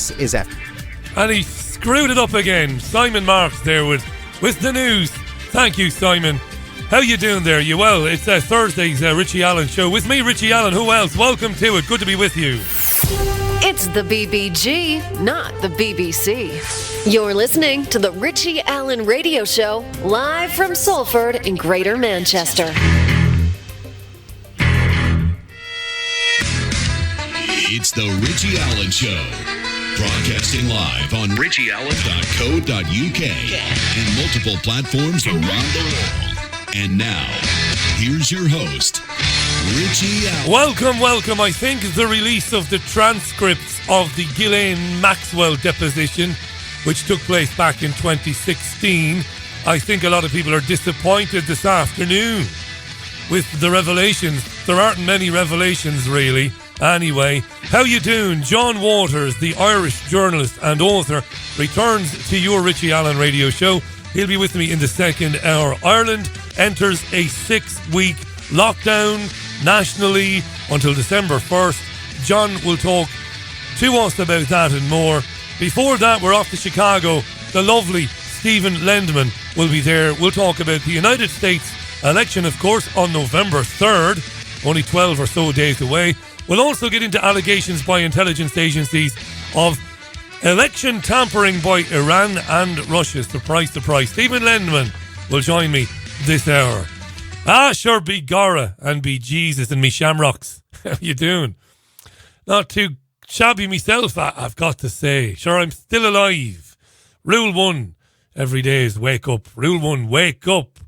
This is F. And he screwed it up again. Simon Marks there with the news. Thank you, Simon. How you doing there? You well? It's Thursday's Richie Allen Show. With me, Richie Allen. Who else? Welcome to it. Good to be with you. It's the BBG, not the BBC. You're listening to the Richie Allen Radio Show, live from Salford in Greater Manchester. It's the Richie Allen Show, broadcasting live on richieallen.co.uk and multiple platforms around the world. And now, here's your host, Richie Allen. Welcome. I think the release of the transcripts of the Ghislaine Maxwell deposition, which took place back in 2016, I think a lot of people are disappointed this afternoon with the revelations. There aren't many revelations, really. Anyway, how you doing? John Waters, the Irish journalist and author, returns to your Richie Allen Radio Show. He'll be with me in the second hour. Ireland enters a 6-week lockdown nationally until December 1st. John will talk to us about that and more. Before that, we're off to Chicago. The lovely Stephen Lendman will be there. We'll talk about the United States election, of course, on November 3rd, only 12 or so days away. We'll also get into allegations by intelligence agencies of election tampering by Iran and Russia. Surprise, surprise. Stephen Lendman will join me this hour. Sure, be Gora and be Jesus and me Shamrocks. How you doing? Not too shabby myself, I've got to say. Sure, I'm still alive. Rule 1 every day is wake up. Rule 1, wake up.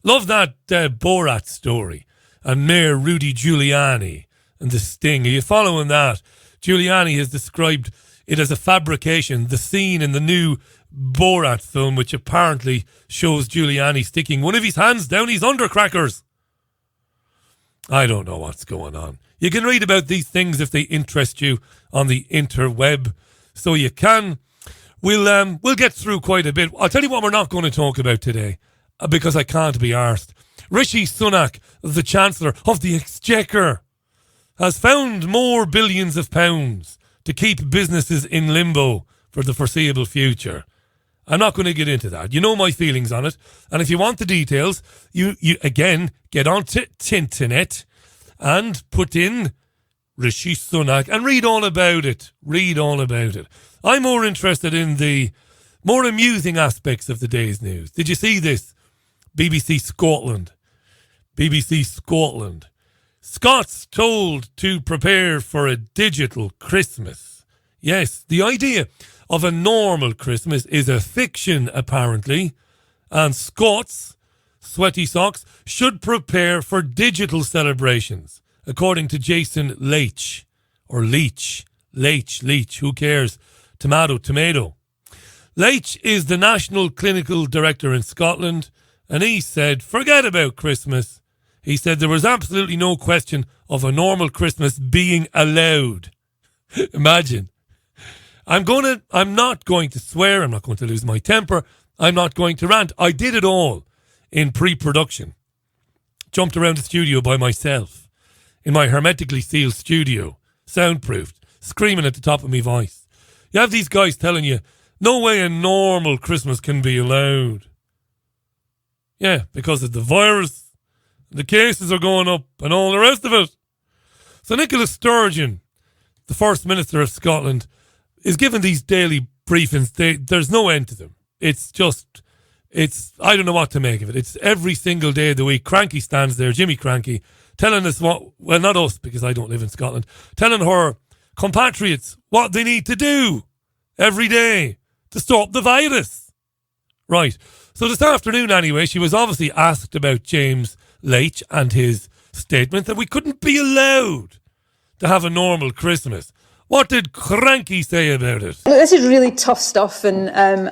Love that Borat story. And Mayor Rudy Giuliani and the sting. Are you following that? Giuliani has described it as a fabrication. The scene in the new Borat film, which apparently shows Giuliani sticking one of his hands down his undercrackers. I don't know what's going on. You can read about these things if they interest you on the interweb. So you can. We'll get through quite a bit. I'll tell you what we're not going to talk about today, because I can't be arsed. Rishi Sunak, the Chancellor of the Exchequer, has found more billions of pounds to keep businesses in limbo for the foreseeable future. I'm not going to get into that. You know my feelings on it. And if you want the details, you again, get on to Tinternet and put in Rishi Sunak and read all about it. Read all about it. I'm more interested in the more amusing aspects of the day's news. Did you see this? BBC Scotland. Scots told to prepare for a digital Christmas. Yes, the idea of a normal Christmas is a fiction, apparently. And Scots, sweaty socks, should prepare for digital celebrations, according to Jason Leitch. Or Leach, who cares? Tomato. Leitch is the National Clinical Director in Scotland, and he said, forget about Christmas. He said there was absolutely no question of a normal Christmas being allowed. Imagine. I'm not going to swear. I'm not going to lose my temper. I'm not going to rant. I did it all in pre-production. Jumped around the studio by myself in my hermetically sealed studio, soundproofed, screaming at the top of my voice. You have these guys telling you, no way a normal Christmas can be allowed. Yeah, because of the virus. The cases are going up and all the rest of it. So Nicola Sturgeon, the First Minister of Scotland, is given these daily briefings. There's no end to them. I don't know what to make of it. It's every single day of the week. Cranky stands there, Jimmy Cranky, telling us well, not us, because I don't live in Scotland, telling her compatriots what they need to do every day to stop the virus. Right. So this afternoon, anyway, she was obviously asked about James Leitch and his statement that we couldn't be allowed to have a normal Christmas. What did Cranky say about it? This is really tough stuff, and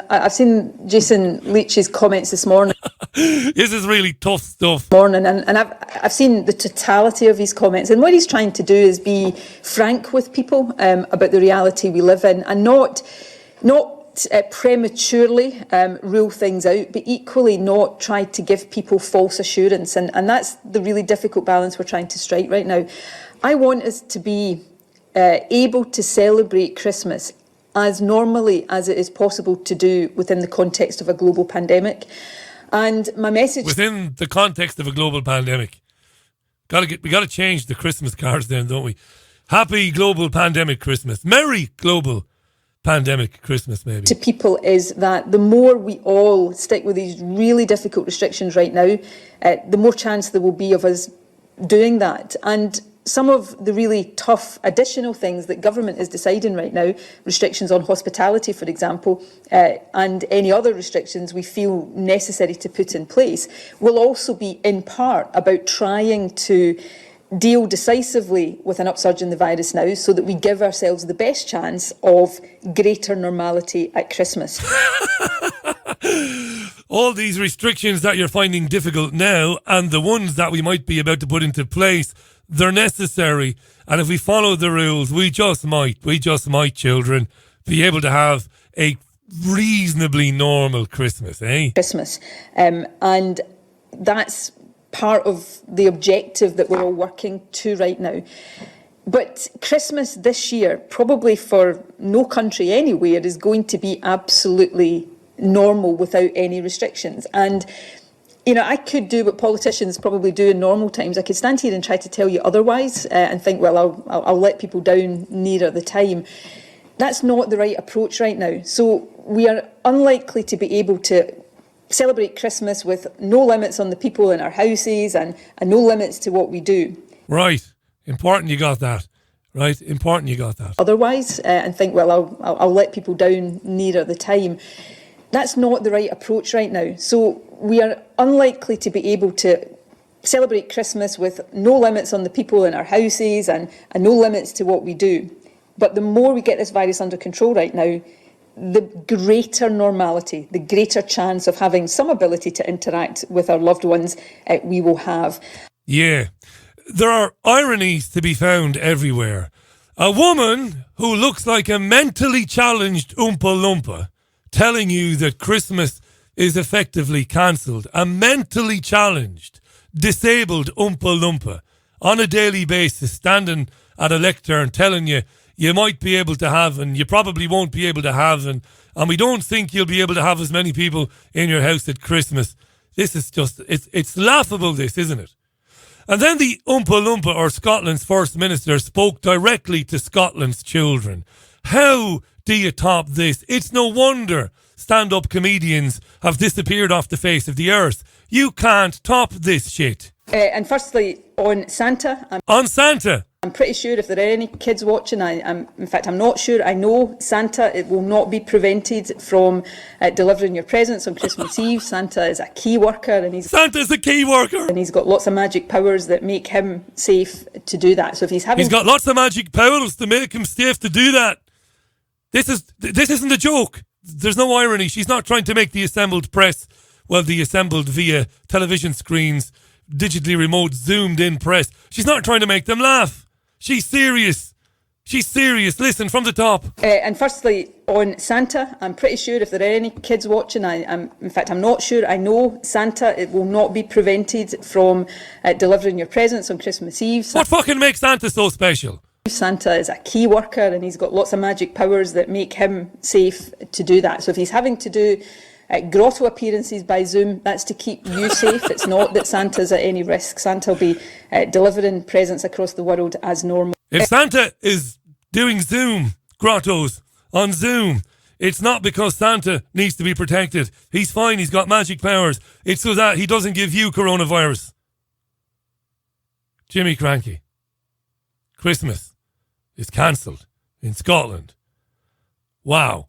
I've seen Jason Leitch's comments this morning. This is really tough stuff. And I've seen the totality of his comments, and what he's trying to do is be frank with people about the reality we live in, and not prematurely rule things out, but equally not try to give people false assurance. And that's the really difficult balance we're trying to strike right now. I want us to be able to celebrate Christmas as normally as it is possible to do within the context of a global pandemic. And my message... Within the context of a global pandemic. We got to change the Christmas cards then, don't we? Happy global pandemic Christmas. Merry global pandemic Christmas, maybe. To people is that the more we all stick with these really difficult restrictions right now, the more chance there will be of us doing that. And some of the really tough additional things that government is deciding right now, restrictions on hospitality, for example, and any other restrictions we feel necessary to put in place, will also be in part about trying to deal decisively with an upsurge in the virus now so that we give ourselves the best chance of greater normality at Christmas. All these restrictions that you're finding difficult now and the ones that we might be about to put into place, they're necessary. And if we follow the rules, we just might, children, be able to have a reasonably normal Christmas, eh? Christmas. And that's part of the objective that we're all working to right now. But Christmas this year, probably for no country anywhere, is going to be absolutely normal without any restrictions. And, you know, I could do what politicians probably do in normal times. I could stand here and try to tell you otherwise and think, well, I'll let people down nearer the time. That's not the right approach right now. So we are unlikely to be able to celebrate Christmas with no limits on the people in our houses and no limits to what we do. Right. Important you got that. Right. Important you got that. Otherwise, and think, well, I'll let people down nearer the time. That's not the right approach right now. So we are unlikely to be able to celebrate Christmas with no limits on the people in our houses and no limits to what we do. But the more we get this virus under control right now, the greater normality, the greater chance of having some ability to interact with our loved ones we will have. Yeah. There are ironies to be found everywhere. A woman who looks like a mentally challenged Oompa Loompa telling you that Christmas is effectively cancelled. A mentally challenged, disabled Oompa Loompa on a daily basis standing at a lectern telling you you might be able to have and you probably won't be able to have and we don't think you'll be able to have as many people in your house at Christmas. This is just, it's laughable this, isn't it? And then the Oompa Loompa, or Scotland's First Minister, spoke directly to Scotland's children. How do you top this? It's no wonder stand-up comedians have disappeared off the face of the earth. You can't top this shit. And firstly, on Santa. On Santa. I'm pretty sure if there are any kids watching, I'm not sure, I know Santa, it will not be prevented from delivering your presents on Christmas Eve. Santa is a key worker and Santa's a key worker! And he's got lots of magic powers that make him safe to do that. So if he's got lots of magic powers to make him safe to do that. This isn't a joke. There's no irony. She's not trying to make the assembled press, the assembled via television screens, digitally remote, zoomed in press. She's not trying to make them laugh. She's serious. She's serious. Listen from the top. And firstly, on Santa, I'm pretty sure if there are any kids watching, I'm not sure, I know Santa, it will not be prevented from delivering your presents on Christmas Eve. What fucking makes Santa so special? Santa is a key worker and he's got lots of magic powers that make him safe to do that. So if he's having to do grotto appearances by Zoom, that's to keep you safe. It's not that Santa's at any risk. Santa will be delivering presents across the world as normal. If Santa is doing Zoom grottos on Zoom, it's not because Santa needs to be protected. He's fine. He's got magic powers. It's so that he doesn't give you coronavirus. Jimmy Cranky. Christmas is cancelled in Scotland. Wow.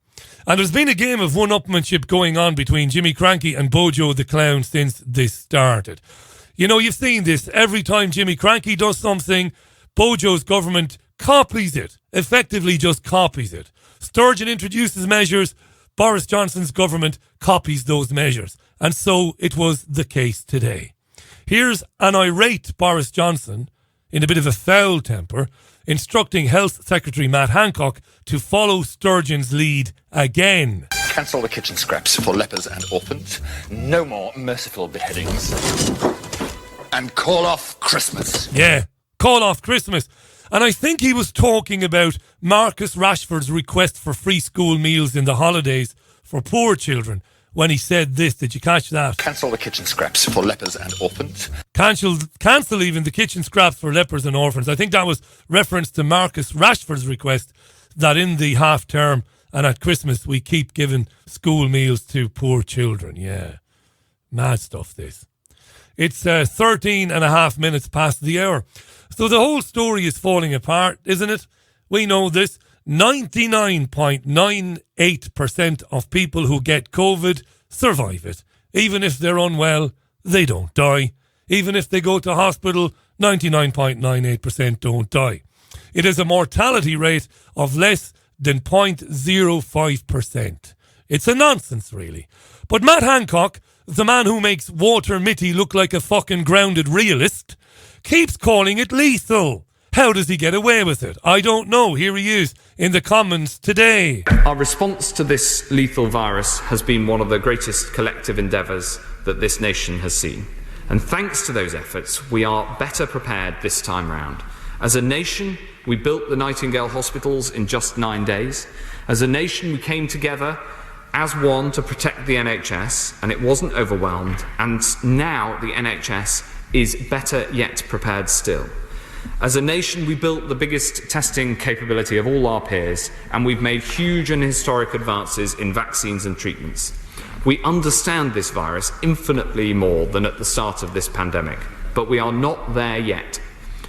And there's been a game of one-upmanship going on between Jimmy Cranky and Bojo the Clown since this started. You know, you've seen this. Every time Jimmy Cranky does something, Bojo's government copies it. Effectively just copies it. Sturgeon introduces measures, Boris Johnson's government copies those measures. And so it was the case today. Here's an irate Boris Johnson, in a bit of a foul temper, instructing Health Secretary Matt Hancock to follow Sturgeon's lead again. Cancel the kitchen scraps for lepers and orphans. No more merciful beheadings. And call off Christmas. Yeah, call off Christmas. And I think he was talking about Marcus Rashford's request for free school meals in the holidays for poor children when he said this. Did you catch that? Cancel the kitchen scraps for lepers and orphans. Cancel even the kitchen scraps for lepers and orphans. I think that was reference to Marcus Rashford's request that in the half term and at Christmas we keep giving school meals to poor children. Yeah. Mad stuff, this. It's 13 and a half minutes past the hour. So the whole story is falling apart, isn't it? We know this. 99.98% of people who get COVID survive it. Even if they're unwell, they don't die. Even if they go to hospital, 99.98% don't die. It is a mortality rate of less than 0.05%. It's a nonsense, really. But Matt Hancock, the man who makes Walter Mitty look like a fucking grounded realist, keeps calling it lethal. How does he get away with it? I don't know. Here he is in the Commons today. Our response to this lethal virus has been one of the greatest collective endeavours that this nation has seen. And thanks to those efforts, we are better prepared this time round. As a nation, we built the Nightingale hospitals in just 9 days. As a nation, we came together as one to protect the NHS, and it wasn't overwhelmed. And now the NHS is better yet prepared still. As a nation, we built the biggest testing capability of all our peers, and we've made huge and historic advances in vaccines and treatments. We understand this virus infinitely more than at the start of this pandemic, but we are not there yet.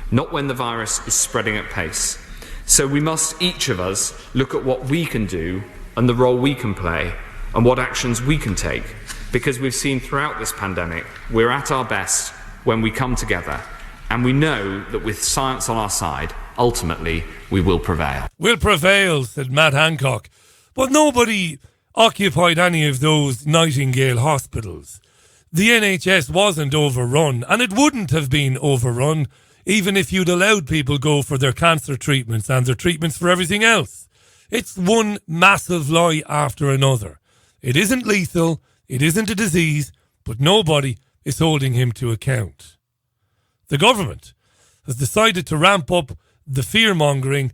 Not when the virus is spreading at pace. So we must, each of us, look at what we can do and the role we can play and what actions we can take. Because we've seen throughout this pandemic, we're at our best when we come together. And we know that with science on our side, ultimately, we will prevail. Will prevail, said Matt Hancock. But nobody occupied any of those Nightingale hospitals. The NHS wasn't overrun, and it wouldn't have been overrun even if you'd allowed people go for their cancer treatments and their treatments for everything else. It's one massive lie after another. It isn't lethal, it isn't a disease, but nobody is holding him to account. The government has decided to ramp up the fear-mongering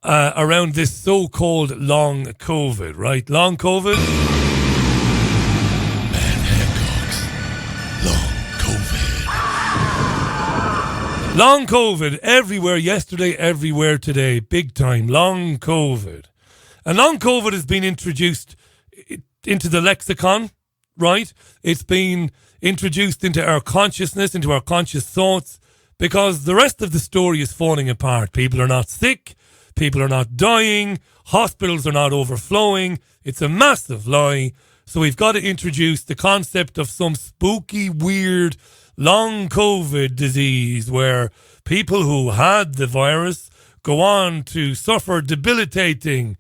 around this so-called long COVID, right? Long COVID? Matt Hancock's Long COVID. Long COVID everywhere yesterday, everywhere today. Big time. Long COVID. And long COVID has been introduced into the lexicon, right? It's been introduced into our consciousness, into our conscious thoughts, because the rest of the story is falling apart. People are not sick. People are not dying. Hospitals are not overflowing. It's a massive lie. So we've got to introduce the concept of some spooky, weird, long COVID disease where people who had the virus go on to suffer debilitating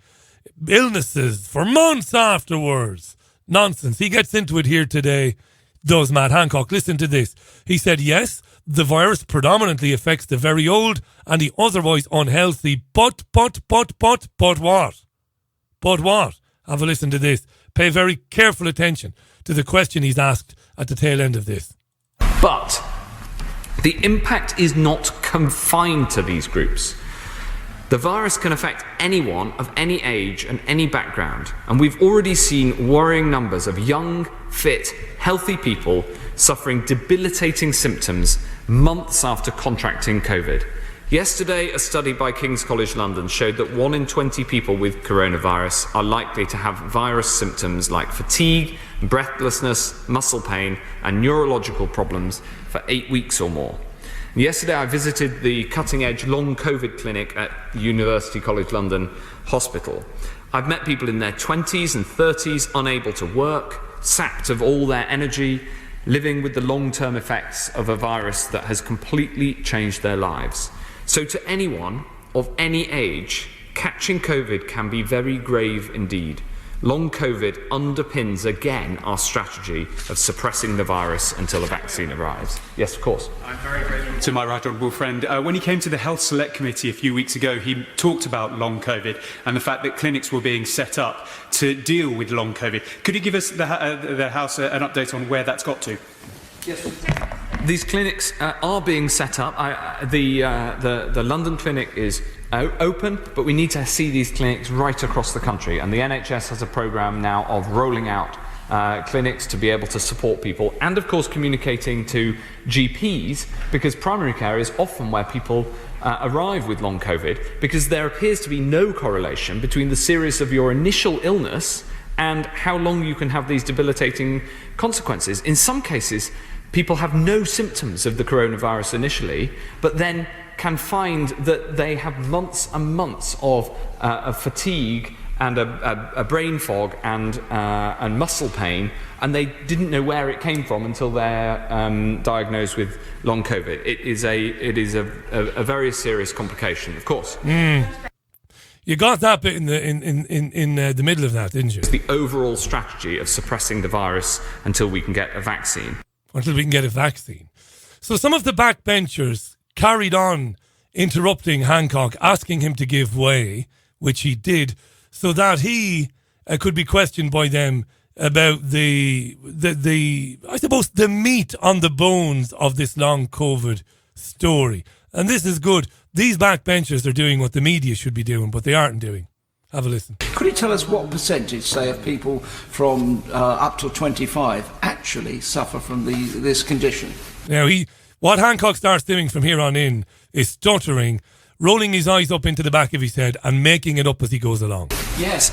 illnesses for months afterwards. Nonsense. He gets into it here today, does Matt Hancock. Listen to this. He said, yes, the virus predominantly affects the very old and the otherwise unhealthy, but what? But what? Have a listen to this. Pay very careful attention to the question he's asked at the tail end of this. But the impact is not confined to these groups. The virus can affect anyone of any age and any background, and we've already seen worrying numbers of young, fit, healthy people suffering debilitating symptoms months after contracting COVID. Yesterday, a study by King's College London showed that 1 in 20 people with coronavirus are likely to have virus symptoms like fatigue, breathlessness, muscle pain, and neurological problems for 8 weeks or more. Yesterday, I visited the cutting-edge long COVID clinic at University College London Hospital. I've met people in their 20s and 30s unable to work, sapped of all their energy, living with the long-term effects of a virus that has completely changed their lives. So to anyone of any age, catching COVID can be very grave indeed. Long COVID underpins again our strategy of suppressing the virus until a vaccine arrives. Yes, of course. I'm very grateful to my right honourable friend. When he came to the Health Select Committee a few weeks ago, he talked about long COVID and the fact that clinics were being set up to deal with long COVID. Could you give us the House an update on where that's got to? Yes. These clinics are being set up. The London clinic is open, but we need to see these clinics right across the country. And the NHS has a programme now of rolling out clinics to be able to support people, and of course communicating to GPs, because primary care is often where people arrive with long COVID, because there appears to be no correlation between the seriousness of your initial illness and how long you can have these debilitating consequences. In some cases, people have no symptoms of the coronavirus initially, but then can find that they have months and months of fatigue and a brain fog and muscle pain, and they didn't know where it came from until they're diagnosed with long COVID. It is a very serious complication, of course. You got that bit in the middle of that, didn't you? It's the overall strategy of suppressing the virus until we can get a vaccine. Until we can get a vaccine. So some of the backbenchers carried on interrupting Hancock, asking him to give way, which he did, so that he could be questioned by them about the I suppose the meat on the bones of this long COVID story. And this is good. These backbenchers are doing what the media should be doing, but they aren't doing. Have a listen. Could you tell us what percentage, say, of people from up to 25 actually suffer from this condition? Now, what Hancock starts doing from here on in is stuttering, rolling his eyes up into the back of his head and making it up as he goes along. Yes,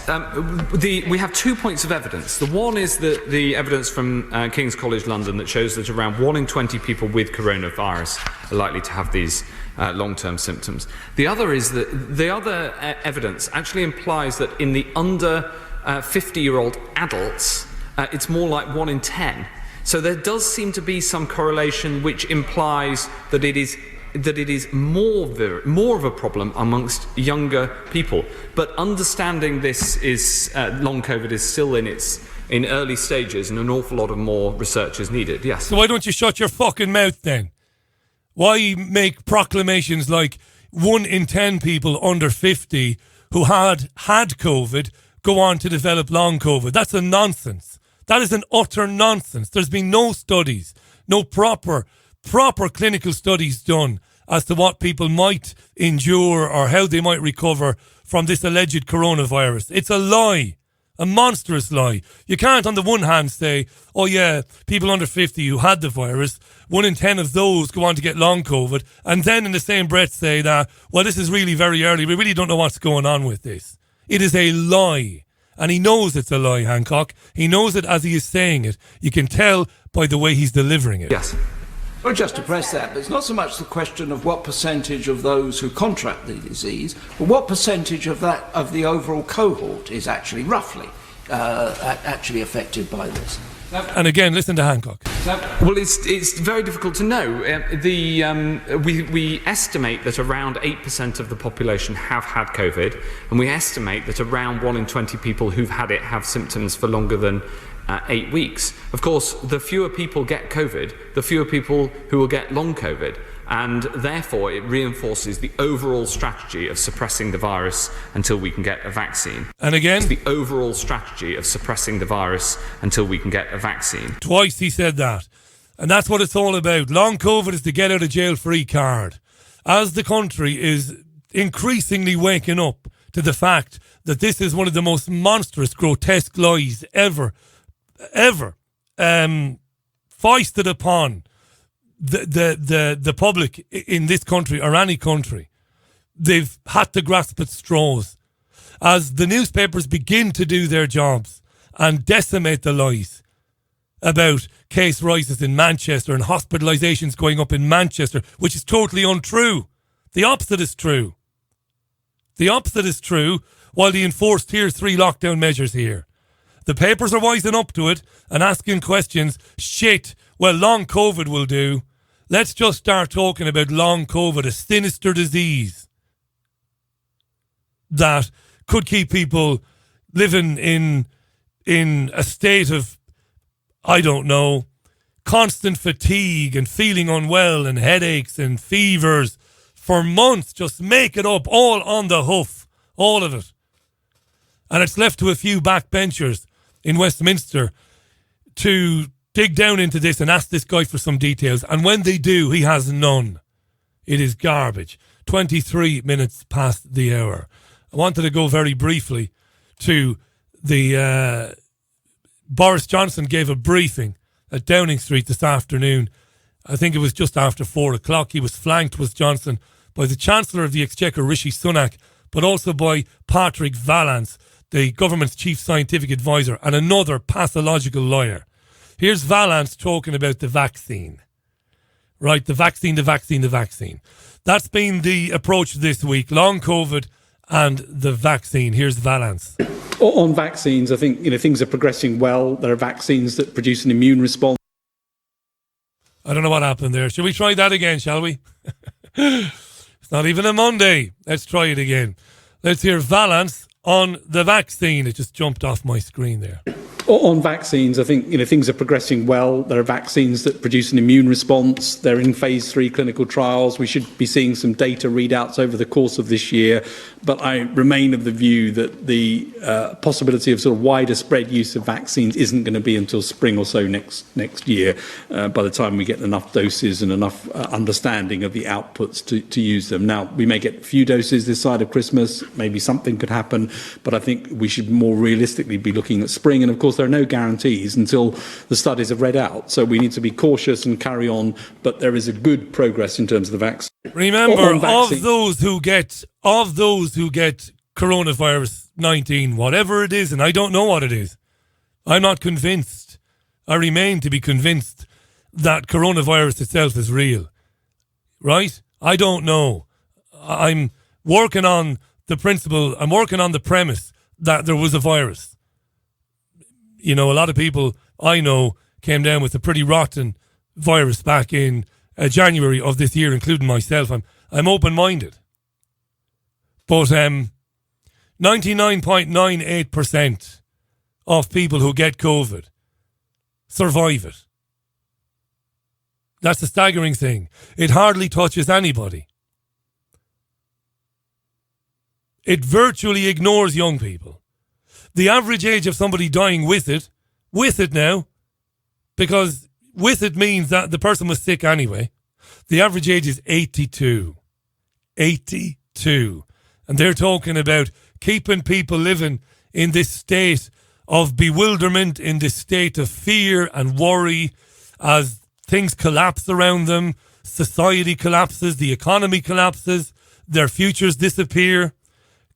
we have 2 points of evidence. The one is the evidence from King's College London that shows that around 1 in 20 people with coronavirus are likely to have these long-term symptoms. The other is that the other evidence actually implies that in the under 50-year-old adults, it's more like 1 in 10. So there does seem to be some correlation which implies that it is more of a problem amongst younger people. But understanding this is long COVID is still in early stages, and an awful lot of more research is needed. Yes. So why don't you shut your fucking mouth then? Why make proclamations like 1 in 10 people under 50 who had COVID go on to develop long COVID? That's a nonsense. That is an utter nonsense. There's been no studies, no proper clinical studies done as to what people might endure or how they might recover from this alleged coronavirus. It's a lie, a monstrous lie. You can't on the one hand say, oh yeah, people under 50 who had the virus, 1 in 10 of those go on to get long COVID, and then in the same breath say that, well, this is really very early, we really don't know what's going on with this. It is a lie. And he knows it's a lie, Hancock. He knows it as he is saying it. You can tell by the way he's delivering it. Yes. Well, just to press that, but it's not so much the question of what percentage of those who contract the disease, but what percentage of the overall cohort is actually roughly actually affected by this. And again, listen to Hancock. Well, it's very difficult to know. We estimate that around 8% of the population have had COVID, and we estimate that around 1 in 20 people who've had it have symptoms for longer than 8 weeks. Of course, the fewer people get COVID, the fewer people who will get long COVID, and therefore it reinforces the overall strategy of suppressing the virus until we can get a vaccine. And again? The overall strategy of suppressing the virus until we can get a vaccine. Twice he said that. And that's what it's all about. Long COVID is the get out of jail free card. As the country is increasingly waking up to the fact that this is one of the most monstrous, grotesque lies ever foisted upon the public in this country or any country, they've had to grasp at straws. As the newspapers begin to do their jobs and decimate the lies about case rises in Manchester and hospitalisations going up in Manchester, which is totally untrue. The opposite is true. The opposite is true while they enforce Tier 3 lockdown measures here. The papers are wising up to it and asking questions. Shit, well, long COVID will do. Let's just start talking about long COVID, a sinister disease that could keep people living in a state of, I don't know, constant fatigue and feeling unwell and headaches and fevers for months. Just make it up, all on the hoof, all of it. And it's left to a few backbenchers in Westminster to dig down into this and ask this guy for some details. And when they do, he has none. It is garbage. 23 minutes past the hour. I wanted to go very briefly to the Boris Johnson gave a briefing at Downing Street this afternoon. I think it was just after 4 o'clock. He was flanked, was Johnson, by the Chancellor of the Exchequer, Rishi Sunak, but also by Patrick Vallance, the government's chief scientific advisor, and another pathological lawyer. Here's Vallance talking about the vaccine. Right, the vaccine. That's been the approach this week. Long COVID and the vaccine. Here's Vallance. On vaccines, I think things are progressing well. There are vaccines that produce an immune response. I don't know what happened there. Shall we try that again, shall we? It's not even a Monday. Let's try it again. Let's hear Vallance on the vaccine. It just jumped off my screen there. On vaccines, I think things are progressing well. There are vaccines that produce an immune response. They're in phase 3 clinical trials. We should be seeing some data readouts over the course of this year. But I remain of the view that the possibility of sort of wider spread use of vaccines isn't going to be until spring or so next year, by the time we get enough doses and enough understanding of the outputs to use them. Now, we may get a few doses this side of Christmas. Maybe something could happen. But I think we should more realistically be looking at spring. And, of course, there are no guarantees until the studies have read out. So we need to be cautious and carry on. But there is a good progress in terms of the vaccine. Remember, of those who get coronavirus 19, whatever it is, and I don't know what it is, I'm not convinced. I remain to be convinced that coronavirus itself is real. Right? I don't know. I'm working on the principle, I'm working on the premise that there was a virus. A lot of people I know came down with a pretty rotten virus back in January of this year, including myself. I'm open-minded. But 99.98% of people who get COVID survive it. That's a staggering thing. It hardly touches anybody. It virtually ignores young people. The average age of somebody dying with it now, because with it means that the person was sick anyway. The average age is 82. 82. And they're talking about keeping people living in this state of bewilderment, in this state of fear and worry as things collapse around them, society collapses, the economy collapses, their futures disappear.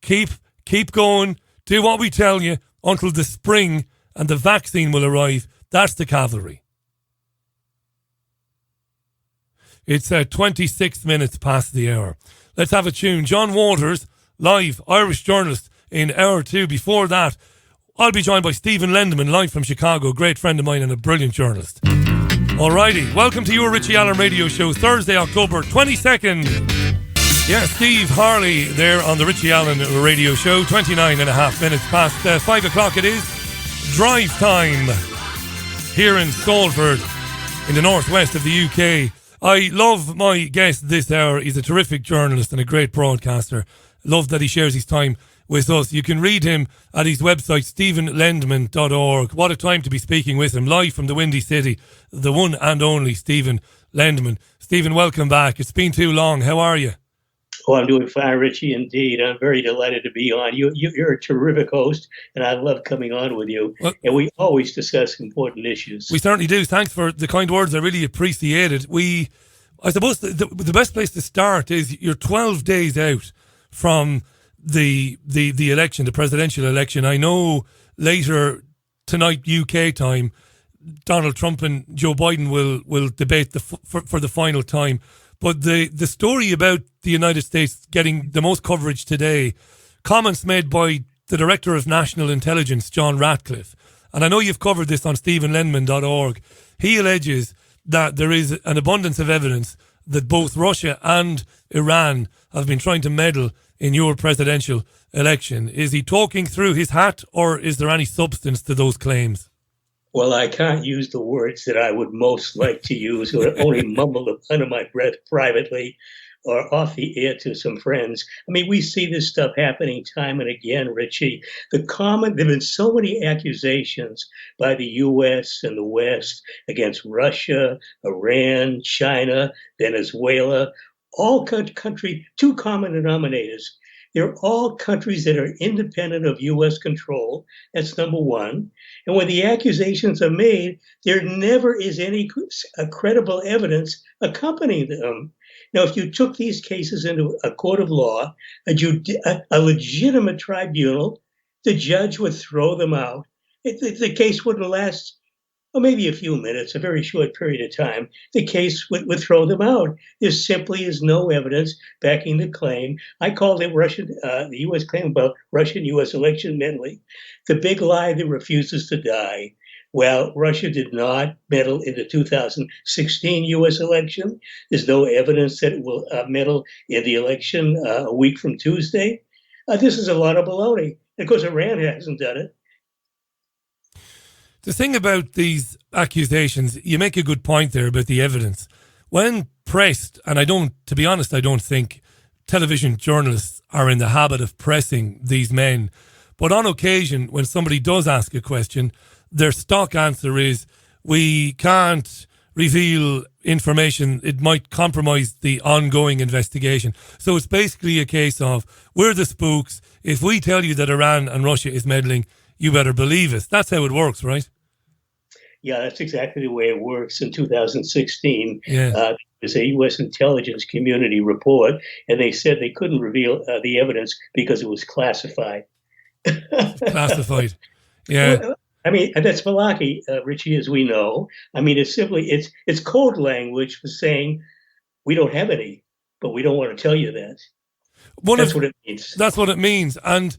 Keep going. Do what we tell you until the spring and the vaccine will arrive. That's the cavalry. It's 26 minutes past the hour. Let's have a tune. John Waters, live, Irish journalist in hour 2. Before that, I'll be joined by Stephen Lendman, live from Chicago, great friend of mine and a brilliant journalist. Alrighty, welcome to your Richie Allen Radio Show, Thursday, October 22nd. Yeah, Steve Harley there on the Richie Allen Radio Show. 29 and a half minutes past 5 o'clock it is. Drive time here in Salford in the northwest of the UK. I love my guest this hour. He's a terrific journalist and a great broadcaster. Love that he shares his time with us. You can read him at his website, stephenlendman.org. What a time to be speaking with him, live from the Windy City. The one and only Stephen Lendman. Stephen, welcome back. It's been too long. How are you? Oh, I'm doing fine, Richie, indeed. I'm very delighted to be on. You're a terrific host, and I love coming on with you. Well, and we always discuss important issues. We certainly do. Thanks for the kind words. I really appreciate it. I suppose the best place to start is you're 12 days out from the election, the presidential election. I know later tonight, UK time, Donald Trump and Joe Biden will debate for the final time. But the story about the United States getting the most coverage today, comments made by the Director of National Intelligence, John Ratcliffe, and I know you've covered this on stephenlendman.org. He alleges that there is an abundance of evidence that both Russia and Iran have been trying to meddle in your presidential election. Is he talking through his hat, or is there any substance to those claims? Well, I can't use the words that I would most like to use, or only mumble under my breath privately. or off the air to some friends. I mean, we see this stuff happening time and again, Richie. There have been so many accusations by the U.S. and the West against Russia, Iran, China, Venezuela, all two common denominators. They're all countries that are independent of U.S. control. That's number one. And when the accusations are made, there never is any credible evidence accompanying them. Now, if you took these cases into a court of law, a legitimate tribunal, the judge would throw them out. The case wouldn't last, or maybe a few minutes, a very short period of time. The case would throw them out. There simply is no evidence backing the claim. I called it the U.S. claim about Russian-U.S. election meddling, the big lie that refuses to die. Well, Russia did not meddle in the 2016 U.S. election. There's no evidence that it will meddle in the election a week from Tuesday. This is a lot of baloney. Of course, Iran hasn't done it. The thing about these accusations, you make a good point there about the evidence. When pressed, and to be honest, I don't think television journalists are in the habit of pressing these men, but on occasion, when somebody does ask a question, their stock answer is, we can't reveal information, it might compromise the ongoing investigation. So it's basically a case of, we're the spooks, if we tell you that Iran and Russia is meddling, you better believe us. That's how it works, right? Yeah, that's exactly the way it works. In 2016, there's a U.S. intelligence community report, and they said they couldn't reveal the evidence because it was classified. Classified, yeah. Well, I mean, that's malarkey, Richie, as we know. I mean, it's code language for saying we don't have any, but we don't want to tell you that. That's what it means. That's what it means, and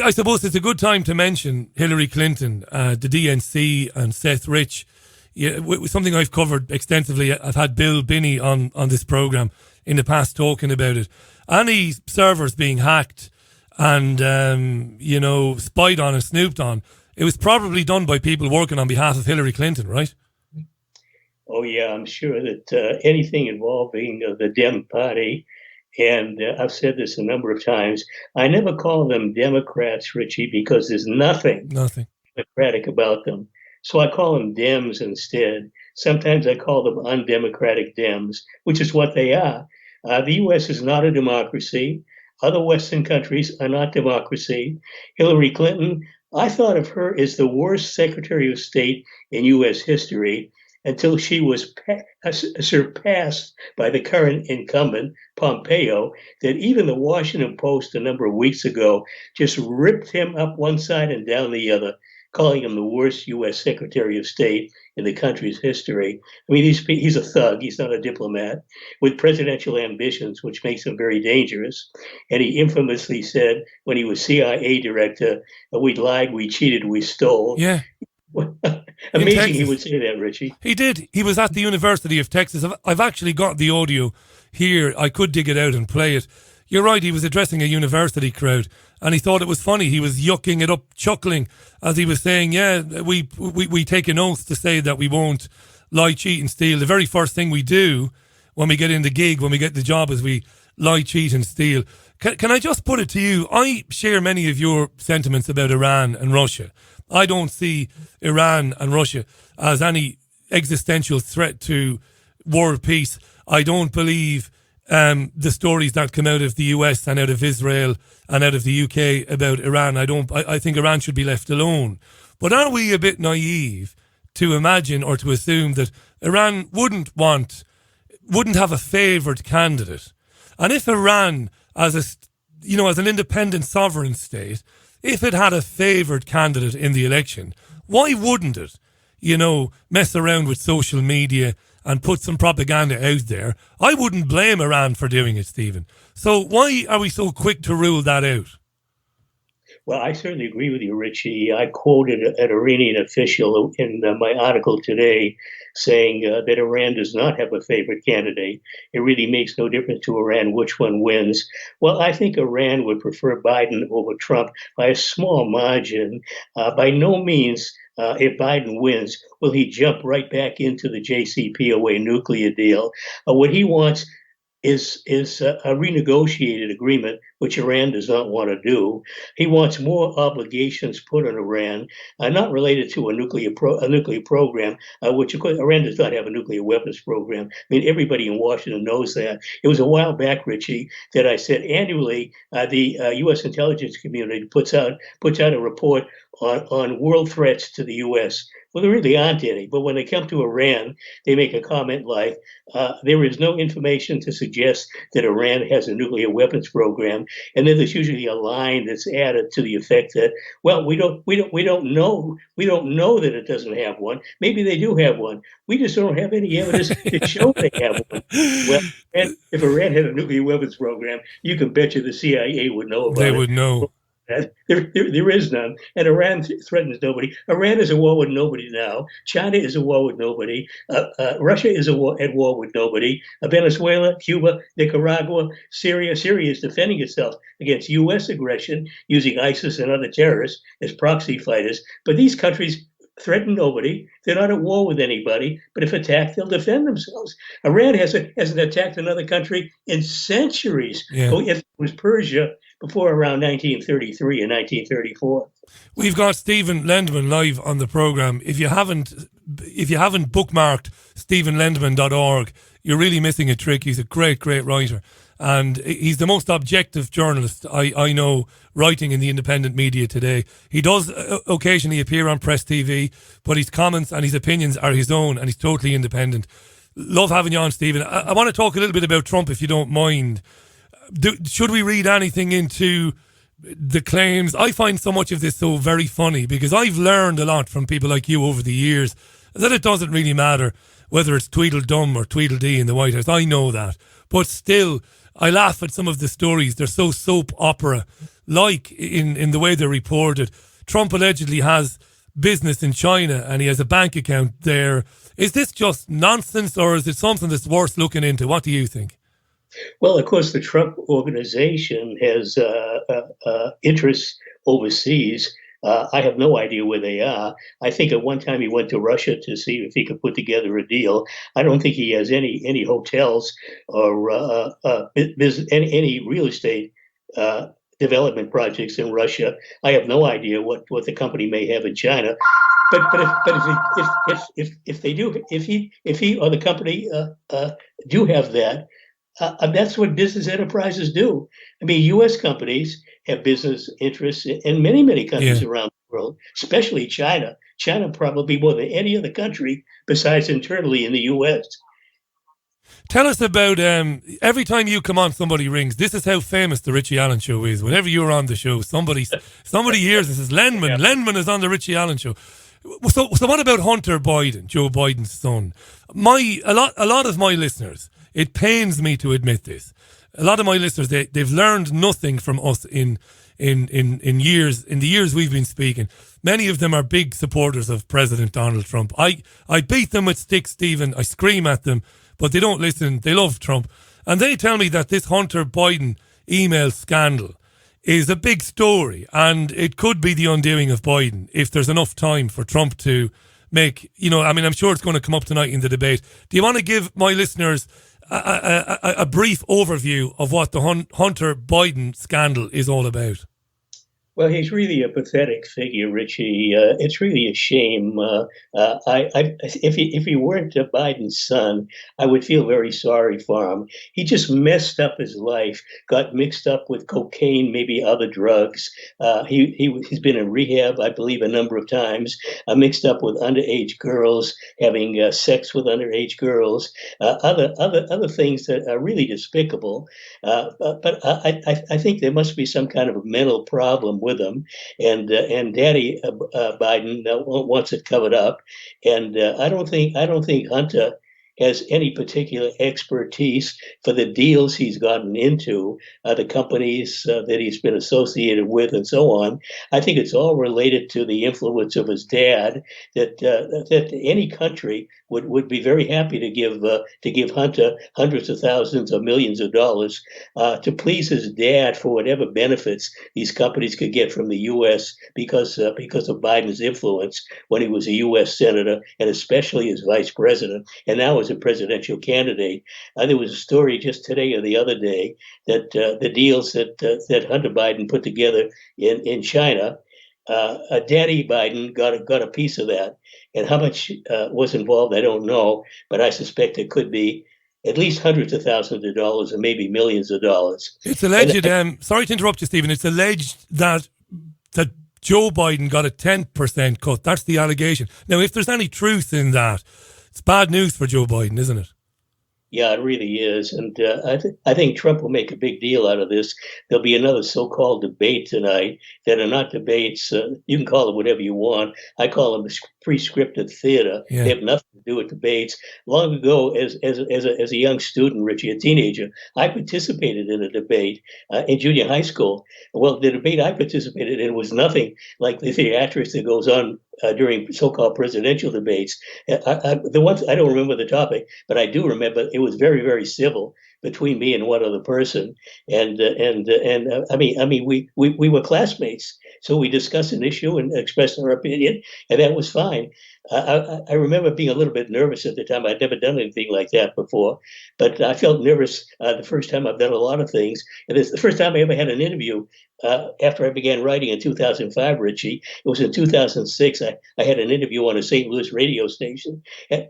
I suppose it's a good time to mention Hillary Clinton, the DNC, and Seth Rich. Yeah, something I've covered extensively. I've had Bill Binney on this program in the past talking about it. Any servers being hacked and spied on and snooped on, it was probably done by people working on behalf of Hillary Clinton, right? Oh yeah, I'm sure that anything involving the Dem Party. And I've said this a number of times. I never call them Democrats, Richie, because there's nothing democratic about them. So I call them Dems instead. Sometimes I call them undemocratic Dems, which is what they are. The U.S. is not a democracy. Other Western countries are not democracy. Hillary Clinton, I thought of her as the worst Secretary of State in U.S. history, until she was surpassed by the current incumbent, Pompeo, that even the Washington Post a number of weeks ago just ripped him up one side and down the other, calling him the worst U.S. Secretary of State in the country's history. I mean, he's a thug. He's not a diplomat with presidential ambitions, which makes him very dangerous. And he infamously said when he was CIA director, we lied, we cheated, we stole. Yeah. Amazing he would say that, Richie. He did. He was at the University of Texas. I've actually got the audio here. I could dig it out and play it. You're right, he was addressing a university crowd and he thought it was funny. He was yucking it up, chuckling as he was saying, yeah, we take an oath to say that we won't lie, cheat and steal. The very first thing we do when we get in the gig, when we get the job, is we lie, cheat and steal. Can I just put it to you? I share many of your sentiments about Iran and Russia. I don't see Iran and Russia as any existential threat to world peace. I don't believe the stories that come out of the US and out of Israel and out of the UK about Iran. I think Iran should be left alone. But are we a bit naive to imagine or to assume that Iran wouldn't have a favoured candidate? And if Iran, as an independent sovereign state, if it had a favoured candidate in the election, why wouldn't it, mess around with social media and put some propaganda out there? I wouldn't blame Iran for doing it, Stephen. So why are we so quick to rule that out? Well, I certainly agree with you, Richie. I quoted an Iranian official in my article today saying that Iran does not have a favorite candidate. It really makes no difference to Iran which one wins. Well, I think Iran would prefer Biden over Trump by a small margin. By no means, if Biden wins, will he jump right back into the JCPOA nuclear deal. What he wants is a renegotiated agreement, which Iran does not want to do. He wants more obligations put on Iran, not related to a nuclear program, which of course Iran does not have a nuclear weapons program. I mean, everybody in Washington knows that. It was a while back, Richie, that I said annually the U.S. intelligence community puts out a report on world threats to the U.S. Well, there really aren't any, but when they come to Iran, they make a comment like, there is no information to suggest that Iran has a nuclear weapons program, and then there's usually a line that's added to the effect that, well, we don't know that it doesn't have one. Maybe they do have one. We just don't have any evidence to show they have one. Well, if Iran had a nuclear weapons program, you can bet you the CIA would know about it. They would know. There is none, and Iran threatens nobody. Iran is at war with nobody now. China is at war with nobody. Russia is at war with nobody. Venezuela, Cuba, Nicaragua, Syria. Syria is defending itself against U.S. aggression using ISIS and other terrorists as proxy fighters. But these countries threaten nobody. They're not at war with anybody. But if attacked, they'll defend themselves. Iran hasn't attacked another country in centuries. Yeah. If it was Persia before around 1933 and 1934. We've got Stephen Lendman live on the program. If you haven't bookmarked stephenlendman.org, you're really missing a trick. He's a great writer. And he's the most objective journalist I know writing in the independent media today. He does occasionally appear on Press TV, but his comments and his opinions are his own, and he's totally independent. Love having you on, Stephen. I want to talk a little bit about Trump, if you don't mind. Should we read anything into the claims? I find so much of this so very funny, because I've learned a lot from people like you over the years that it doesn't really matter whether it's Tweedledum or Tweedledee in the White House. I know that. But still, I laugh at some of the stories. They're so soap opera-like in the way they're reported. Trump allegedly has business in China and he has a bank account there. Is this just nonsense, or is it something that's worth looking into? What do you think? Well, of course, the Trump organization has interests overseas. I have no idea where they are. I think at one time he went to Russia to see if he could put together a deal. I don't think he has any hotels or any real estate development projects in Russia. I have no idea what the company may have in China. But if they do, if he or the company do have that. That's what business enterprises do. I mean, U.S. companies have business interests in many countries around the world, especially China. China probably more than any other country besides internally in the U.S. Tell us about, every time you come on, somebody rings. This is how famous the Richie Allen Show is. Whenever you're on the show, somebody hears and says, Lendman, Lendman is on the Richie Allen Show. So what about Hunter Biden, Joe Biden's son? A lot of my listeners, it pains me to admit this, a lot of my listeners, they've learned nothing from us in the years we've been speaking. Many of them are big supporters of President Donald Trump. I beat them with sticks, Stephen. I scream at them, but they don't listen. They love Trump. And they tell me that this Hunter Biden email scandal is a big story, and it could be the undoing of Biden if there's enough time for Trump to make, I'm sure it's going to come up tonight in the debate. Do you want to give my listeners a brief overview of what the Hunter Biden scandal is all about? Well, he's really a pathetic figure, Richie. It's really a shame. If he weren't Biden's son, I would feel very sorry for him. He just messed up his life, got mixed up with cocaine, maybe other drugs. He's been in rehab, I believe, a number of times. Mixed up with underage girls, having sex with underage girls, other things that are really despicable. But I think there must be some kind of a mental problem with him, and Daddy Biden wants it covered up, and I don't think Hunter has any particular expertise for the deals he's gotten into, the companies that he's been associated with, and so on. I think it's all related to the influence of his dad. That any country would be very happy to give Hunter hundreds of thousands or millions of dollars to please his dad for whatever benefits these companies could get from the U.S. because of Biden's influence when he was a U.S. senator and especially as vice president, and now as a presidential candidate. There was a story just today or the other day that the deals that Hunter Biden put together in China, Daddy Biden got a piece of that. And how much was involved, I don't know, but I suspect it could be at least hundreds of thousands of dollars and maybe millions of dollars. It's alleged, sorry to interrupt you, Stephen, it's alleged that Joe Biden got a 10% cut. That's the allegation. Now, if there's any truth in that, it's bad news for Joe Biden, isn't it? Yeah, it really is. And I think Trump will make a big deal out of this. There'll be another so-called debate tonight that are not debates. You can call it whatever you want. I call them pre-scripted theater. Yeah. They have nothing to do with debates. Long ago, as a young student, Richie, a teenager, I participated in a debate in junior high school. Well, the debate I participated in was nothing like the theatrics that goes on during so-called presidential debates. The ones I don't remember the topic, but I do remember it was very, very civil between me and one other person, and I mean we were classmates, so we discussed an issue and expressed our opinion, and that was fine. I remember being a little bit nervous at the time. I'd never done anything like that before, but I felt nervous the first time. I've done a lot of things, and it's the first time I ever had an interview after I began writing in 2005, Richie. It was in 2006. I had an interview on a St. Louis radio station,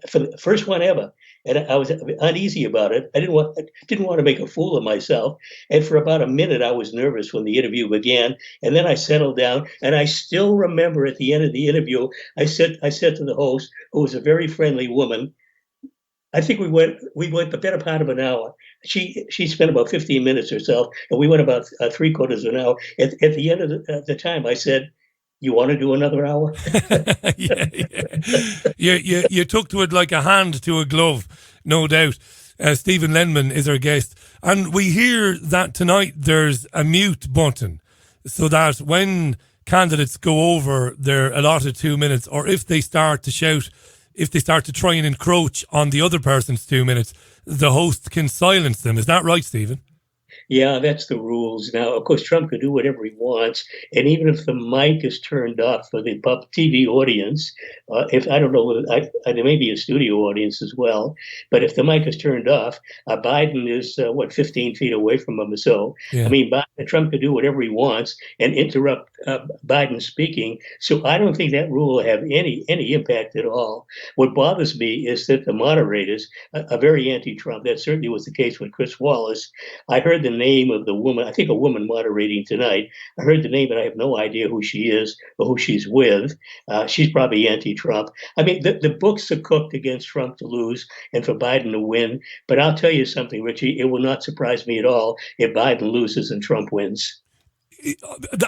for the first one ever. And I was uneasy about it. I didn't want to make a fool of myself. And for about a minute, I was nervous when the interview began. And then I settled down. And I still remember at the end of the interview, I said to the host, who was a very friendly woman, I think we went the better part of an hour. She spent about 15 minutes or so, and we went about 3/4 of an hour. At the end of the time, I said, "You want to do another hour?" Yeah. You took to it like a hand to a glove, no doubt. Stephen Lendman is our guest. And we hear that tonight there's a mute button so that when candidates go over their allotted 2 minutes, or if they start to shout, if they start to try and encroach on the other person's 2 minutes, the host can silence them. Is that right, Stephen? Yeah, that's the rules. Now, of course, Trump can do whatever he wants, and even if the mic is turned off for the TV audience, if I don't know, there may be a studio audience as well, but if the mic is turned off, Biden is 15 feet away from him or so. Yeah. I mean, Trump can do whatever he wants and interrupt Biden speaking. So I don't think that rule will have any impact at all. What bothers me is that the moderators are very anti-Trump. That certainly was the case with Chris Wallace. I heard the name of the woman, I think a woman moderating tonight. I heard the name, but I have no idea who she is or who she's with. She's probably anti-Trump. I mean, the books are cooked against Trump to lose and for Biden to win. But I'll tell you something, Richie, it will not surprise me at all if Biden loses and Trump wins.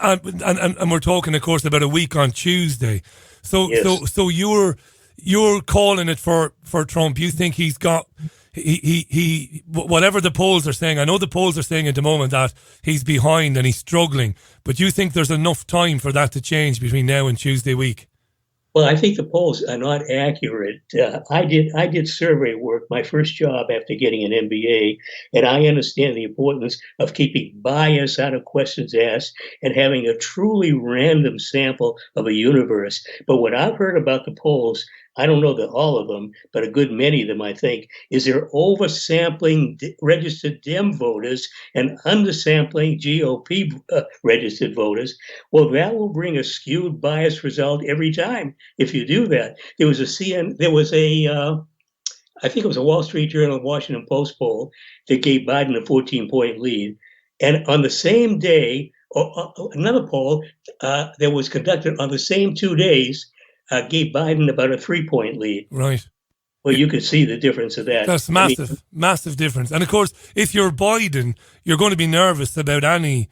And we're talking, of course, about a week on Tuesday. So Yes. so you're calling it for Trump. You think he's got he whatever the polls are saying. I know the polls are saying at the moment that he's behind and he's struggling, but you think there's enough time for that to change between now and Tuesday week? Well, I think the polls are not accurate. I did survey work, my first job after getting an MBA, and I understand the importance of keeping bias out of questions asked and having a truly random sample of a universe. But what I've heard about the polls, I don't know that all of them, but a good many of them, I think, is they're oversampling registered Dem voters and undersampling GOP registered voters. Well, that will bring a skewed bias result every time if you do that. There was I think it was a Wall Street Journal, Washington Post poll that gave Biden a 14-point lead. And on the same day, another poll that was conducted on the same 2 days gave Biden about a 3-point lead. Right. Well, you could see the difference of that. That's massive, massive difference. And of course, if you're Biden, you're going to be nervous about any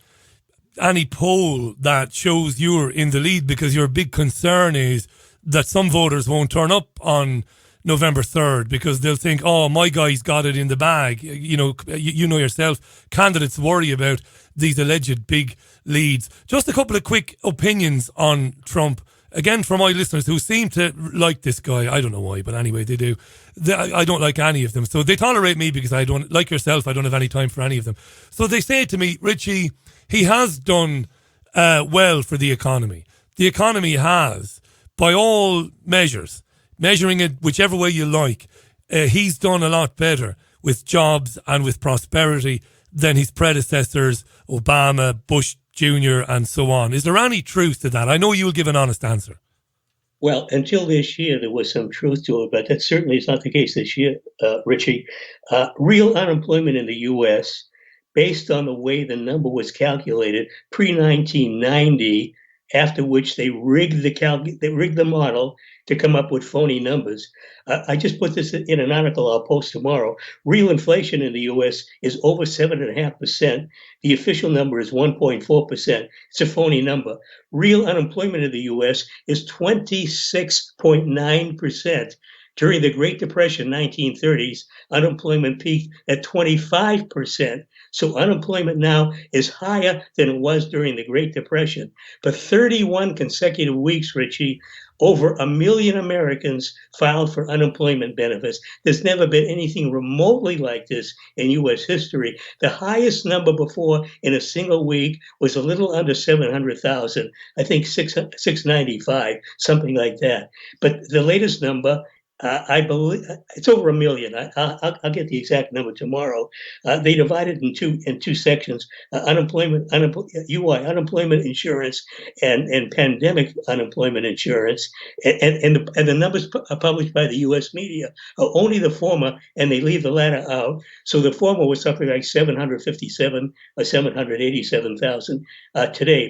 poll that shows you're in the lead, because your big concern is that some voters won't turn up on November 3rd because they'll think, oh, my guy's got it in the bag. You know yourself, candidates worry about these alleged big leads. Just a couple of quick opinions on Trump. Again, for my listeners who seem to like this guy, I don't know why, but anyway, they do. I don't like any of them. So they tolerate me because I don't, like yourself, I don't have any time for any of them. So they say to me, Richie, he has done well for the economy. The economy has, by all measures, measuring it whichever way you like, he's done a lot better with jobs and with prosperity than his predecessors, Obama, Bush Jr., and so on. Is there any truth to that? I know you'll give an honest answer. Well, until this year, there was some truth to it, but that certainly is not the case this year, Richie. Real unemployment in the U.S., based on the way the number was calculated pre-1990, after which they rigged the model to come up with phony numbers. I just put this in an article I'll post tomorrow. Real inflation in the U.S. is over 7.5%. The official number is 1.4%. It's a phony number. Real unemployment in the U.S. is 26.9%. During the Great Depression, 1930s, unemployment peaked at 25%. So unemployment now is higher than it was during the Great Depression. For 31 consecutive weeks, Richie, over 1 million Americans filed for unemployment benefits. There's never been anything remotely like this in U.S. history. The highest number before in a single week was a little under 700,000. I think 695, something like that. But the latest number, I believe it's over 1 million. I'll get the exact number tomorrow. They divided in two sections: unemployment insurance, and pandemic unemployment insurance. And the numbers are published by the U.S. media are only the former, and they leave the latter out. So the former was something like 757 or 787,000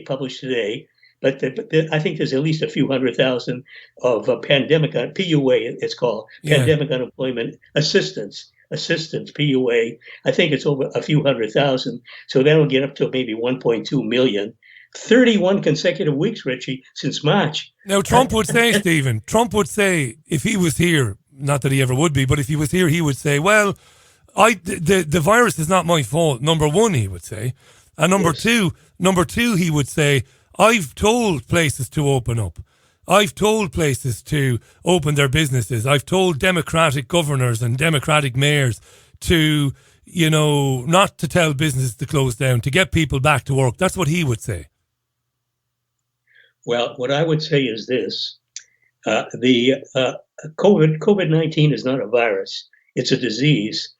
published today. But I think there's at least a few 100,000 of pandemic, PUA it's called, pandemic unemployment assistance, PUA. I think it's over a few 100,000. So that'll get up to maybe 1.2 million. 31 consecutive weeks, Richie, since March. Now, Trump would say, Stephen, if he was here, not that he ever would be, but if he was here, he would say, well, the virus is not my fault, number one, he would say. And number two, he would say, I've told places to open up. I've told places to open their businesses. I've told Democratic governors and Democratic mayors to, not to tell businesses to close down, to get people back to work. That's what he would say. Well, what I would say is this. The COVID-19 is not a virus. It's a disease.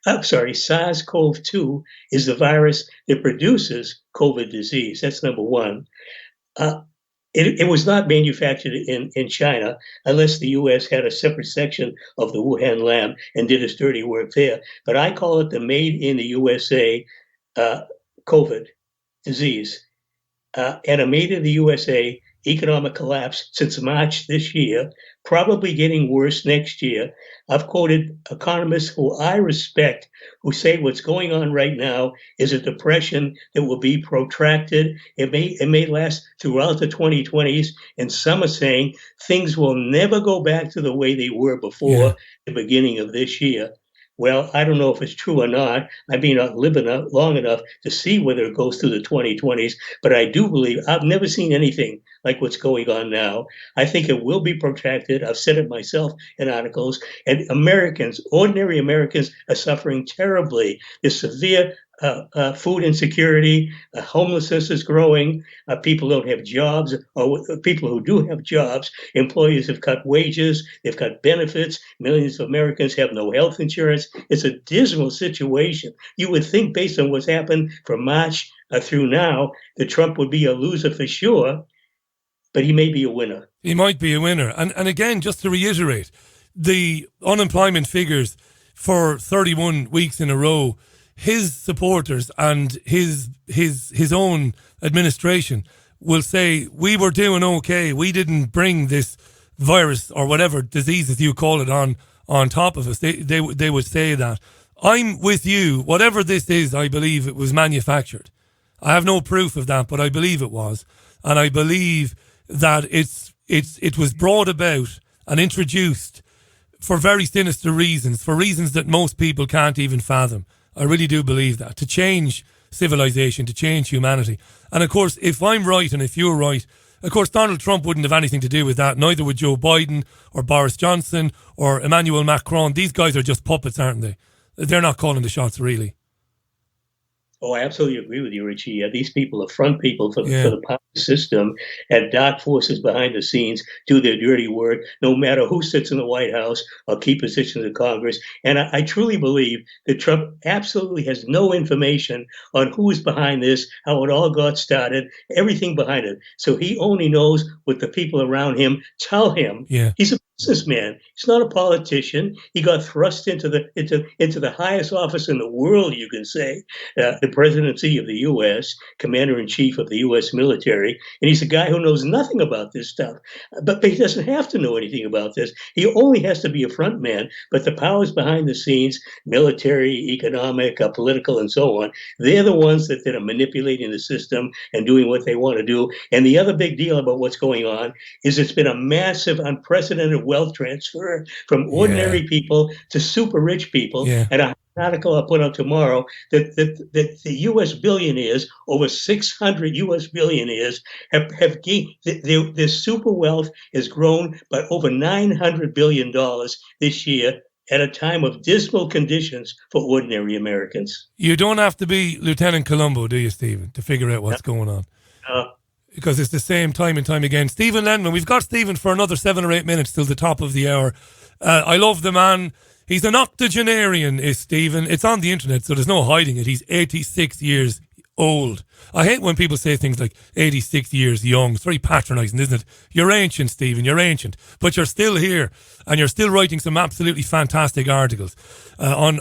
SARS-CoV-2 is the virus that produces COVID disease. That's number one. It was not manufactured in China unless the U.S. had a separate section of the Wuhan lab and did its dirty work there. But I call it the made in the USA COVID disease. And a made in the USA economic collapse since March this year, probably getting worse next year. I've quoted economists who I respect who say what's going on right now is a depression that will be protracted. It may last throughout the 2020s, and some are saying things will never go back to the way they were before the beginning of this year. Well, I don't know if it's true or not. I may not live long enough to see whether it goes through the 2020s, but I do believe I've never seen anything like what's going on now. I think it will be protracted. I've said it myself in articles. And ordinary Americans are suffering terribly. There's severe food insecurity, homelessness is growing, people don't have jobs, or people who do have jobs, employers have cut wages, they've cut benefits, millions of Americans have no health insurance. It's a dismal situation. You would think, based on what's happened from March through now, that Trump would be a loser for sure, but he may be a winner. He might be a winner. And again, just to reiterate, the unemployment figures for 31 weeks in a row, his supporters and his own administration will say, we were doing okay. We didn't bring this virus or whatever diseases you call it on top of us. They would say that. I'm with you. Whatever this is, I believe it was manufactured. I have no proof of that, but I believe it was. And I believe that it was brought about and introduced for very sinister reasons, for reasons that most people can't even fathom. I really do believe that, to change civilization, to change humanity. And of course, if I'm right and if you're right, of course, Donald Trump wouldn't have anything to do with that. Neither would Joe Biden or Boris Johnson or Emmanuel Macron. These guys are just puppets, aren't they? They're not calling the shots, really. Oh, I absolutely agree with you, Richie. These people are front people for Yeah. the power system, and dark forces behind the scenes do their dirty work, no matter who sits in the White House or key positions in Congress. And I truly believe that Trump absolutely has no information on who is behind this, how it all got started, everything behind it. So he only knows what the people around him tell him. Yeah. He's a businessman. He's not a politician. He got thrust into the highest office in the world, you can say, the presidency of the U.S., commander-in-chief of the U.S. military, and he's a guy who knows nothing about this stuff. But he doesn't have to know anything about this. He only has to be a front man. But the powers behind the scenes, military, economic, political, and so on, they're the ones that are manipulating the system and doing what they want to do. And the other big deal about what's going on is it's been a massive, unprecedented wealth transfer from ordinary people to super rich people. Yeah. And an article I'll put out tomorrow that the U.S. billionaires, over 600 U.S. billionaires, have gained, their super wealth has grown by over $900 billion this year at a time of dismal conditions for ordinary Americans. You don't have to be Lieutenant Columbo, do you, Stephen, to figure out what's going on? Because it's the same time and time again. Stephen Lendman, we've got Stephen for another 7 or 8 minutes till the top of the hour. I love the man. He's an octogenarian, is Stephen. It's on the internet, so there's no hiding it. He's 86 years old. I hate when people say things like 86 years young. It's very patronising, isn't it? You're ancient, Stephen. You're ancient. But you're still here, and you're still writing some absolutely fantastic articles on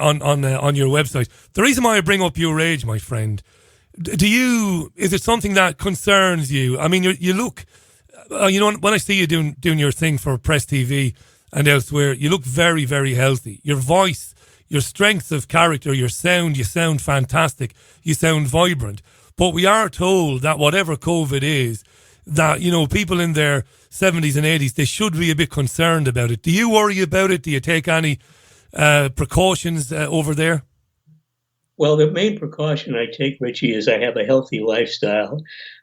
your website. The reason why I bring up your age, my friend, is it something that concerns you? I mean, you look, when I see you doing your thing for Press TV and elsewhere, you look very, very healthy. Your voice, your strength of character, you sound fantastic. You sound vibrant. But we are told that whatever COVID is, that, people in their 70s and 80s, they should be a bit concerned about it. Do you worry about it? Do you take any precautions over there? Well, the main precaution I take, Richie, is I have a healthy lifestyle.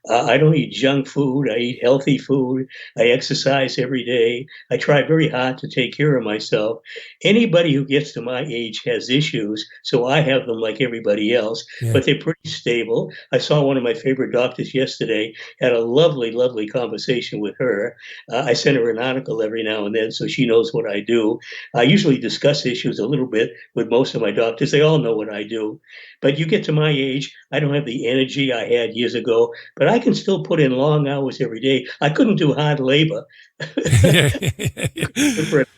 I don't eat junk food. I eat healthy food. I exercise every day. I try very hard to take care of myself. Anybody who gets to my age has issues, so I have them like everybody else, but they're pretty stable. I saw one of my favorite doctors yesterday, had a lovely, lovely conversation with her. I send her an article every now and then so she knows what I do. I usually discuss issues a little bit with most of my doctors. They all know what I do. But you get to my age, I don't have the energy I had years ago, but I can still put in long hours every day. I couldn't do hard labor.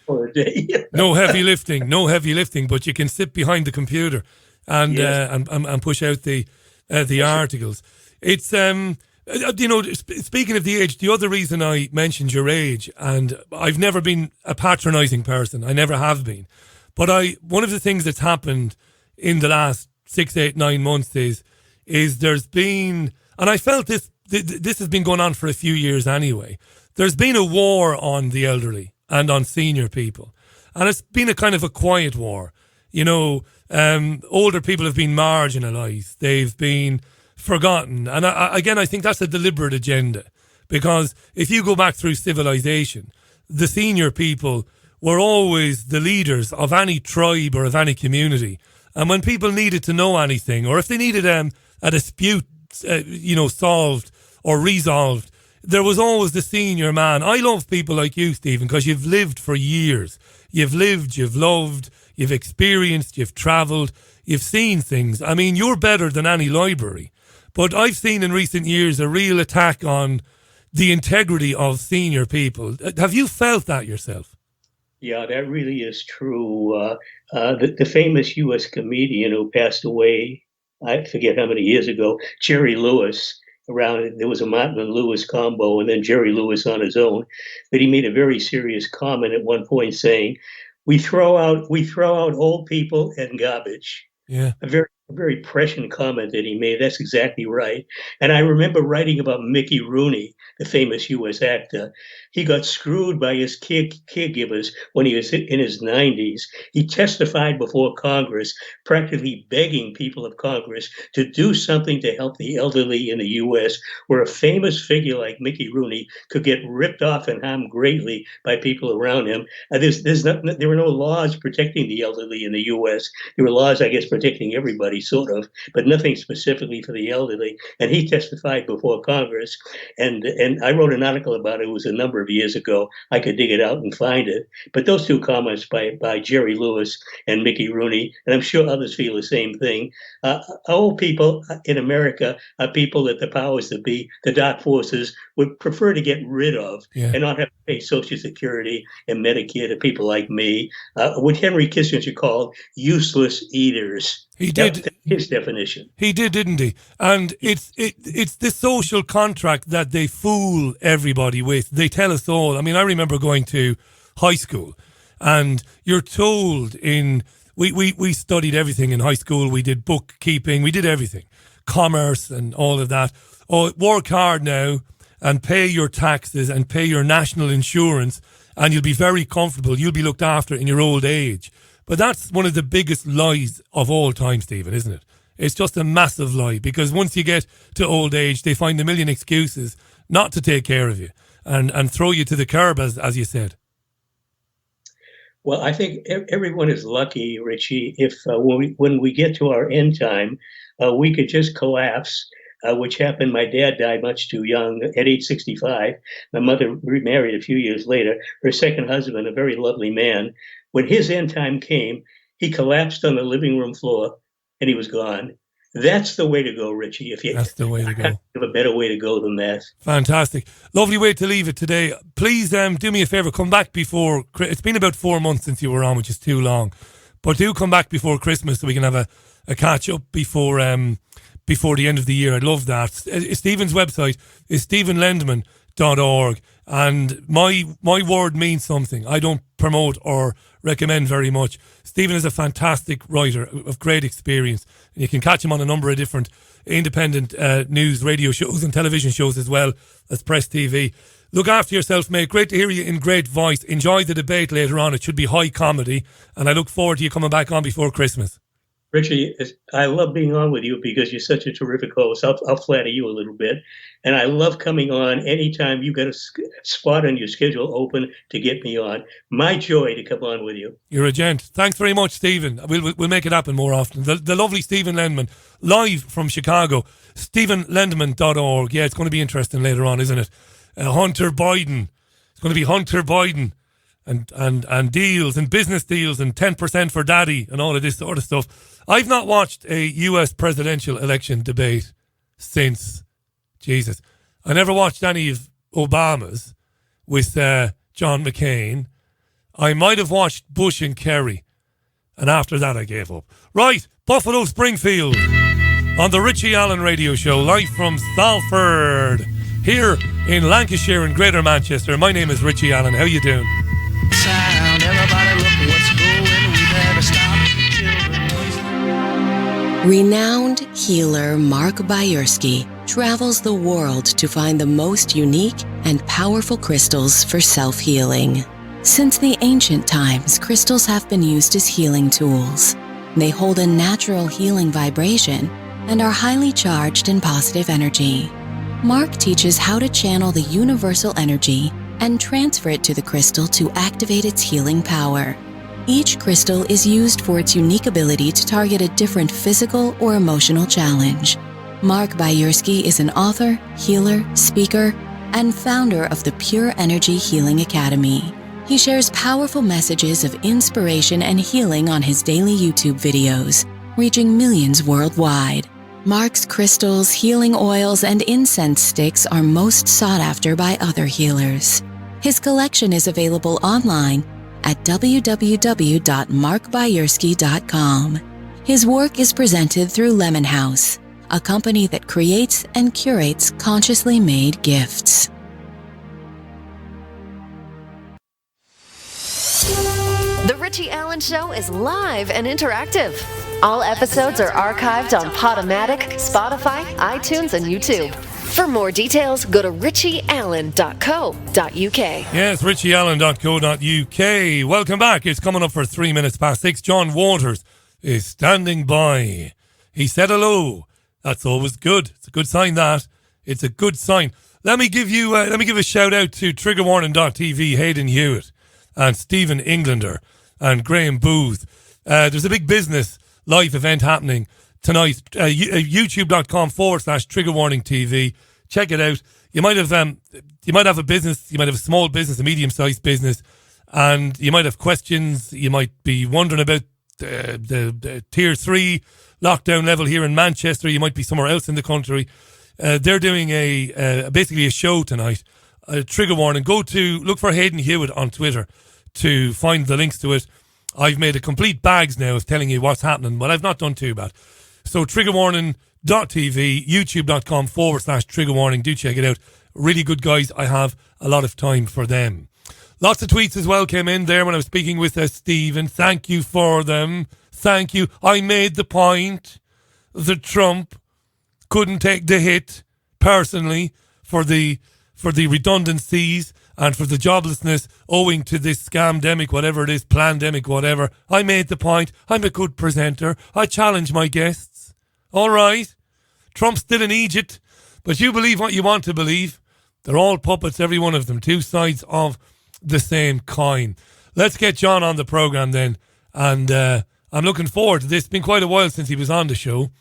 For a day. No heavy lifting, but you can sit behind the computer and push out the articles. It's speaking of the age, the other reason I mentioned your age, and I've never been a patronising person, I never have been, but one of the things that's happened in the last 6, 8, 9 months is there's been, and I felt this has been going on for a few years anyway, there's been a war on the elderly and on senior people. And it's been a kind of a quiet war. Older people have been marginalised. They've been forgotten. And I think that's a deliberate agenda. Because if you go back through civilization, the senior people were always the leaders of any tribe or of any community. And when people needed to know anything, or if they needed a dispute, solved or resolved, there was always the senior man. I love people like you, Stephen, because you've lived for years. You've lived, you've loved, you've experienced, you've travelled, you've seen things. I mean, you're better than any library. But I've seen in recent years a real attack on the integrity of senior people. Have you felt that yourself? Yeah, that really is true. The famous U.S. comedian who passed away, I forget how many years ago, Jerry Lewis. There was a Martin and Lewis combo, and then Jerry Lewis on his own. But he made a very serious comment at one point, saying, "We throw out old people and garbage." Yeah, a very prescient comment that he made. That's exactly right. And I remember writing about Mickey Rooney, the famous U.S. actor. He got screwed by his caregivers when he was in his 90s. He testified before Congress, practically begging people of Congress to do something to help the elderly in the U.S., where a famous figure like Mickey Rooney could get ripped off and harmed greatly by people around him. There were no laws protecting the elderly in the U.S. There were laws, I guess, protecting everybody. sort of, but nothing specifically for the elderly. And he testified before Congress, and I wrote an article about it. It was a number of years ago. I could dig it out and find it. But those two comments by Jerry Lewis and Mickey Rooney, and I'm sure others feel the same thing. Old people in America are people that the powers that be, the dark forces, would prefer to get rid of and not have to pay Social Security and Medicare to people like me, what Henry Kissinger called useless eaters. He did. That's his definition. He did, didn't he? And it's the social contract that they fool everybody with. They tell us all. I mean, I remember going to high school, and you're told we studied everything in high school. We did bookkeeping. We did everything. Commerce and all of that. Oh, work hard now and pay your taxes and pay your national insurance, and you'll be very comfortable. You'll be looked after in your old age. But that's one of the biggest lies of all time, Stephen, isn't it? It's just a massive lie, because once you get to old age, they find a million excuses not to take care of you and throw you to the curb, as you said. Well, I think everyone is lucky, Richie, if when we get to our end time, we could just collapse, which happened. My dad died much too young at age 65. My mother remarried a few years later. Her second husband, a very lovely man, when his end time came, he collapsed on the living room floor and he was gone. That's the way to go, Richie. That's the way to go. I have a better way to go than that. Fantastic. Lovely way to leave it today. Please do me a favour, come back before... It's been about 4 months since you were on, which is too long. But do come back before Christmas so we can have a catch-up before the end of the year. I'd love that. Stephen's website is stephenlendman.org, and my word means something. I don't promote or recommend very much. Stephen is a fantastic writer of great experience, and you can catch him on a number of different independent news radio shows and television shows as well as Press TV. Look after yourself, mate. Great to hear you in great voice. Enjoy the debate later on. It should be high comedy, and I look forward to you coming back on before Christmas. Richie, I love being on with you because you're such a terrific host. I'll flatter you a little bit. And I love coming on anytime you've got a spot on your schedule open to get me on. My joy to come on with you. You're a gent. Thanks very much, Stephen. We'll make it happen more often. The lovely Stephen Lendman, live from Chicago. StephenLendman.org. Yeah, it's going to be interesting later on, isn't it? Hunter Biden. It's going to be Hunter Biden. And deals and business deals and 10% for daddy and all of this sort of stuff. I've not watched a US presidential election debate since, Jesus. I never watched any of Obama's with John McCain. I might have watched Bush and Kerry, and after that I gave up. Right, Buffalo Springfield on the Richie Allen Radio Show, live from Salford, here in Lancashire and Greater Manchester. My name is Richie Allen. How you doing? Sound, everybody look what's going, we better stop. Renowned healer Mark Byersky travels the world to find the most unique and powerful crystals for self-healing. Since the ancient times, crystals have been used as healing tools. They hold a natural healing vibration and are highly charged in positive energy. Mark teaches how to channel the universal energy and transfer it to the crystal to activate its healing power. Each crystal is used for its unique ability to target a different physical or emotional challenge. Mark Byersky is an author, healer, speaker, and founder of the Pure Energy Healing Academy. He shares powerful messages of inspiration and healing on his daily YouTube videos, reaching millions worldwide. Mark's crystals, healing oils, and incense sticks are most sought after by other healers. His collection is available online at www.markbyersky.com. His work is presented through Lemon House, a company that creates and curates consciously made gifts. The Richie Allen Show is live and interactive. All episodes are archived on Podomatic, Spotify, iTunes, and YouTube. For more details, go to richieallen.co.uk. Yes, richieallen.co.uk. Welcome back. It's coming up for 3 minutes past 6. John Waters is standing by. He said hello. That's always good. It's a good sign, that. It's a good sign. Let me give a shout out to triggerwarning.tv, Hayden Hewitt, and Stephen Englander, and Graham Booth. There's a big business live event happening tonight. YouTube.com/trigger warning TV. Check it out. You might have a business, you might have a small business, a medium-sized business, and you might have questions. You might be wondering about the Tier 3 lockdown level here in Manchester. You might be somewhere else in the country. They're doing basically a show tonight, a trigger warning. Look for Hayden Hewitt on Twitter to find the links to it. I've made a complete bags now of telling you what's happening, but I've not done too bad. So triggerwarning.tv, youtube.com/trigger warning. Do check it out. Really good guys. I have a lot of time for them. Lots of tweets as well came in there when I was speaking with Stephen. Thank you for them. Thank you. I made the point that Trump couldn't take the hit personally for the redundancies and for the joblessness owing to this scamdemic, whatever it is, plandemic, whatever. I made the point. I'm a good presenter. I challenge my guests. All right. Trump's still in Egypt, but you believe what you want to believe. They're all puppets, every one of them. Two sides of the same coin. Let's get John on the programme then. And I'm looking forward to this. It's been quite a while since he was on the show.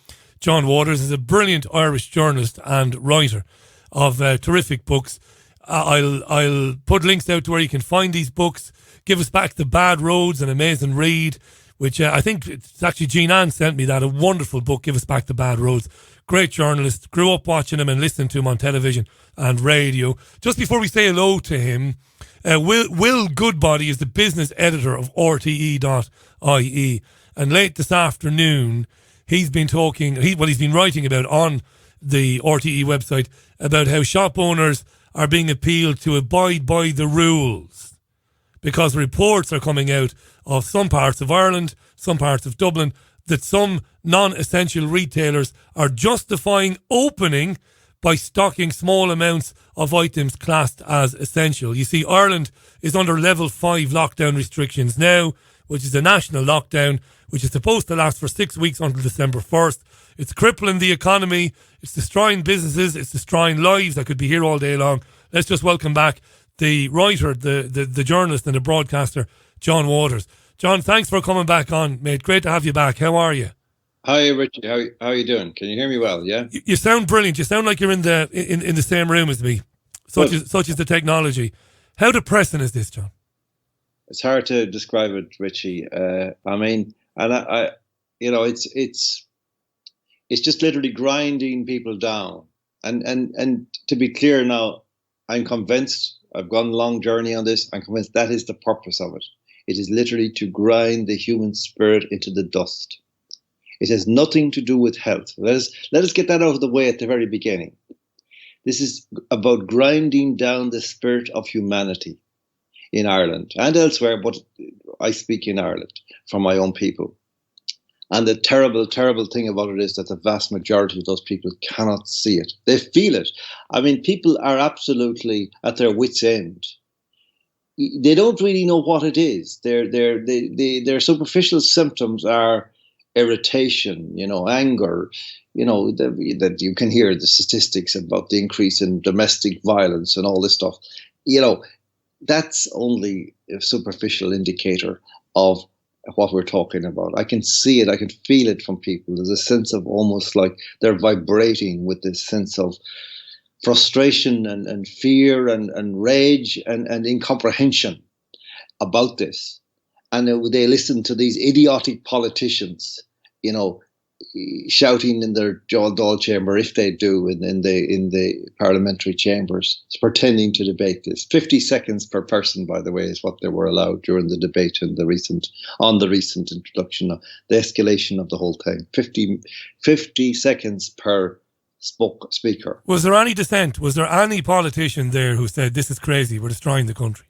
John Waters is a brilliant Irish journalist and writer of terrific books. I'll put links out to where you can find these books. Give Us Back the Bad Roads, an amazing read, which I think it's actually Jean Ann sent me that, a wonderful book, Give Us Back the Bad Roads. Great journalist, grew up watching him and listening to him on television and radio. Just before we say hello to him, Will Goodbody is the business editor of RTE.ie, and late this afternoon he's been writing about on the RTE website about how shop owners are being appealed to abide by the rules because reports are coming out of some parts of Ireland, some parts of Dublin, that some non-essential retailers are justifying opening by stocking small amounts of items classed as essential. You see, Ireland is under level 5 lockdown restrictions now, which is a national lockdown, which is supposed to last for 6 weeks until December 1st. It's crippling the economy. It's destroying businesses. It's destroying lives. I could be here all day long. Let's just welcome back the writer, the journalist and the broadcaster, John Waters. John, thanks for coming back on, mate. Great to have you back. How are you? Hi, Richie. How are you doing? Can you hear me well? Yeah. You sound brilliant. You sound like you're in the same room as me. Such is the technology. How depressing is this, John? It's hard to describe it, Richie. I mean, and I it's just literally grinding people down. And to be clear now, I'm convinced. I've gone a long journey on this. I'm convinced that is the purpose of it. It is literally to grind the human spirit into the dust. It has nothing to do with health. Let us get that out of the way at the very beginning. This is about grinding down the spirit of humanity in Ireland and elsewhere, but I speak in Ireland for my own people. And the terrible, terrible thing about it is that the vast majority of those people cannot see it. They feel it. I mean, people are absolutely at their wits' end. They don't really know what it is. Their superficial symptoms are irritation, anger, that you can hear the statistics about the increase in domestic violence and all this stuff. That's only a superficial indicator of what we're talking about. I can see it. I can feel it from people. There's a sense of almost like they're vibrating with this sense of frustration and fear and rage and incomprehension about this. And they listen to these idiotic politicians, shouting in their Dáil chamber, if they do, in the parliamentary chambers, pretending to debate this. 50 seconds per person, by the way, is what they were allowed during the debate in the recent introduction of the escalation of the whole thing. 50 seconds per speaker. Was there any dissent? Was there any politician there who said, this is crazy, we're destroying the country?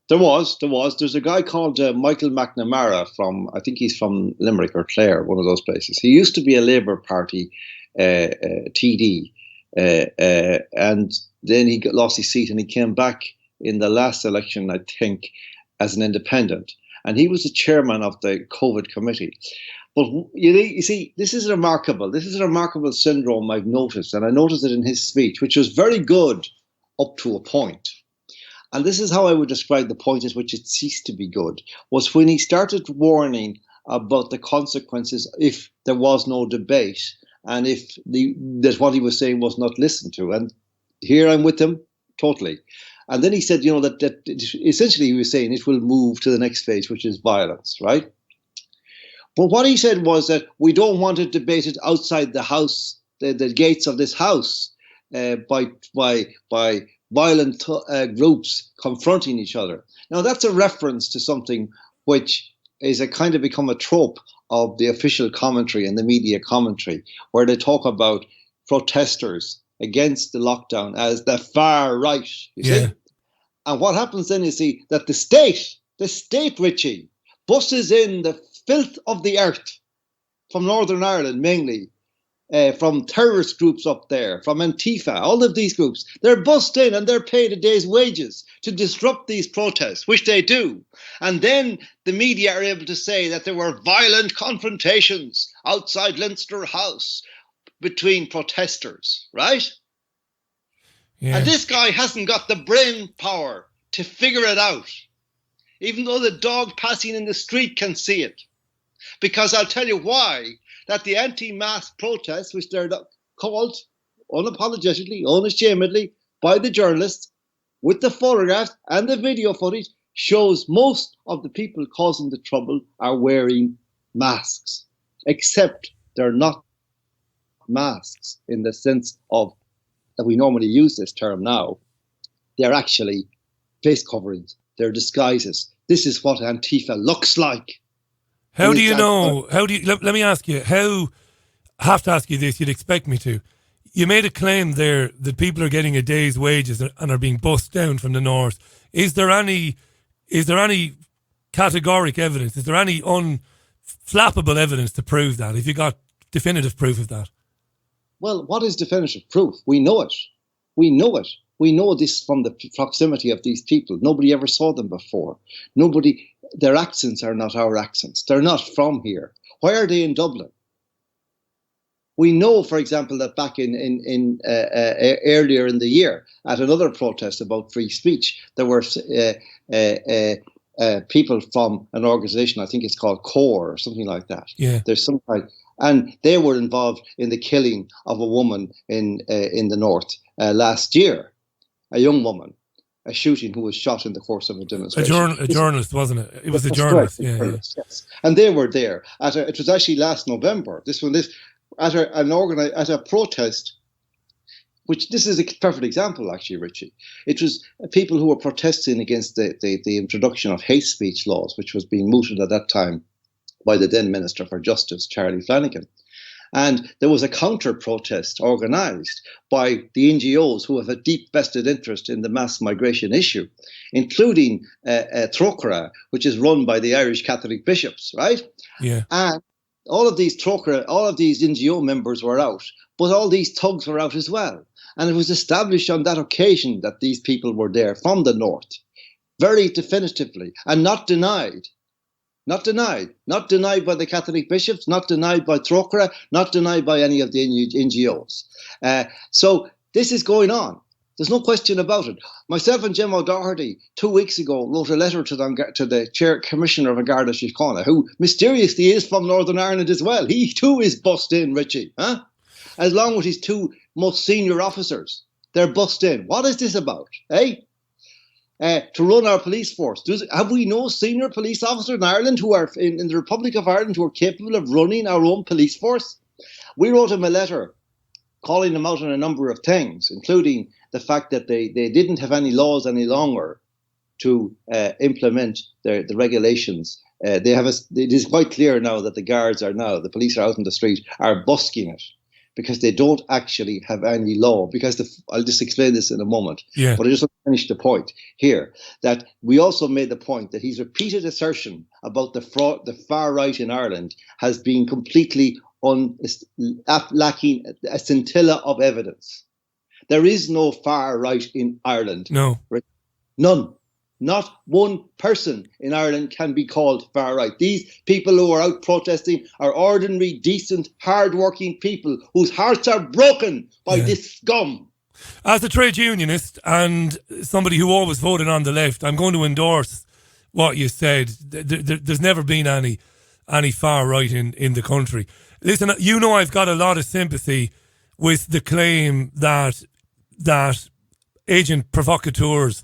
There was. There's a guy called Michael McNamara I think he's from Limerick or Clare, one of those places. He used to be a Labour Party TD, and then he lost his seat and he came back in the last election, I think, as an independent. And he was the chairman of the COVID committee. But you see, this is remarkable. This is a remarkable syndrome I've noticed, and I noticed it in his speech, which was very good up to a point. And this is how I would describe the point at which it ceased to be good, was when he started warning about the consequences if there was no debate and if that what he was saying was not listened to. And here I'm with him totally. And then he said, that essentially he was saying it will move to the next phase, which is violence, right? But what he said was that we don't want it debated outside the house, the gates of this house, by violent groups confronting each other. Now, that's a reference to something which is a kind of become a trope of the official commentary and the media commentary, where they talk about protesters against the lockdown as the far right, you see? And what happens then, you see, that the state, Richie, buses in the filth of the earth from Northern Ireland mainly, from terrorist groups up there, from Antifa, all of these groups. They're bussed in and they're paid a day's wages to disrupt these protests, which they do. And then the media are able to say that there were violent confrontations outside Leinster House between protesters, right? Yeah. And this guy hasn't got the brain power to figure it out, even though the dog passing in the street can see it. Because I'll tell you why, that the anti-mask protests, which they're called unapologetically, unashamedly, by the journalists, with the photographs and the video footage, shows most of the people causing the trouble are wearing masks, except they're not masks in the sense of that we normally use this term now. They're actually face coverings, they're disguises. This is what Antifa looks like. How do you know? Let me ask you. I have to ask you this. You'd expect me to. You made a claim there that people are getting a day's wages and are being bussed down from the north. Is there any categoric evidence? Is there any unflappable evidence to prove that? Have you got definitive proof of that? Well, what is definitive proof? We know it. We know it. We know this from the proximity of these people. Nobody ever saw them before. Their accents are not our accents. They're not from here. Why are they in Dublin? We know, for example, that back in earlier in the year, at another protest about free speech, there were people from an organisation, I think it's called CORE or something like that. Yeah. There's some kind, and they were involved in the killing of a woman in the north last year, a young woman. A shooting who was shot in the course of a demonstration. A journalist, wasn't it? It was a journalist. Correct, journalist, yes. And they were there it was actually last November. At a protest, which this is a perfect example, actually, Richie. It was people who were protesting against the introduction of hate speech laws, which was being mooted at that time by the then Minister for Justice, Charlie Flanagan. And there was a counter-protest organised by the NGOs who have a deep vested interest in the mass migration issue, including Trócaire, which is run by the Irish Catholic bishops, right? Yeah. And all of these NGO members were out, but all these thugs were out as well. And it was established on that occasion that these people were there from the north, very definitively, and not denied. Not denied by the Catholic bishops, not denied by Trócaire, not denied by any of the NGOs. So this is going on. There's no question about it. Myself and Jim O'Doherty 2 weeks ago wrote a letter to the Chair Commissioner of Garda Síochána, who mysteriously is from Northern Ireland as well. He too is bussed in, Richie, as long with his two most senior officers. They're bussed in. What is this about, eh? To run our police force. Have we no senior police officers in Ireland who are in the Republic of Ireland who are capable of running our own police force? We wrote him a letter calling them out on a number of things, including the fact that they didn't have any laws any longer to implement the regulations. It is quite clear now that the police are out in the street, are busking it, because they don't actually have any law. Because I'll just explain this in a moment. Yeah. But I just want to finish the point here, that we also made the point that his repeated assertion about the far right in Ireland has been completely lacking a scintilla of evidence. There is no far right in Ireland. No. None. Not one person in Ireland can be called far right. These people who are out protesting are ordinary, decent, hard-working people whose hearts are broken by this scum. As a trade unionist and somebody who always voted on the left, I'm going to endorse what you said. There's never been any any far right in the country. Listen, you know I've got a lot of sympathy with the claim that agent provocateurs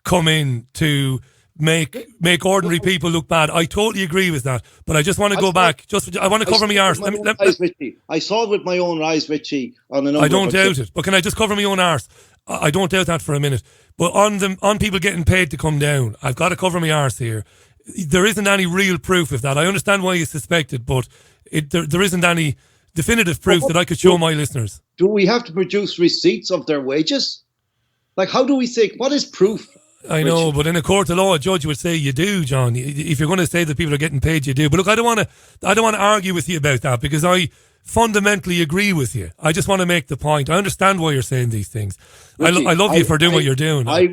come in to make ordinary people look bad. I totally agree with that, but I just want to go back. I want to cover my arse. I saw it with my own eyes, Richie. On a number I don't doubt it, but can I just cover my own arse? I don't doubt that for a minute. But on people getting paid to come down, I've got to cover my arse here. There isn't any real proof of that. I understand why you suspect it, but there isn't any definitive proof that I could show my listeners. Do we have to produce receipts of their wages? Like, how do we say, what is proof? I know, but in a court of law, a judge would say you do, John. If you're going to say that people are getting paid, you do. But look, I don't want to argue with you about that, because I fundamentally agree with you. I just want to make the point. I understand why you're saying these things. Richie, I love you for doing what you're doing. I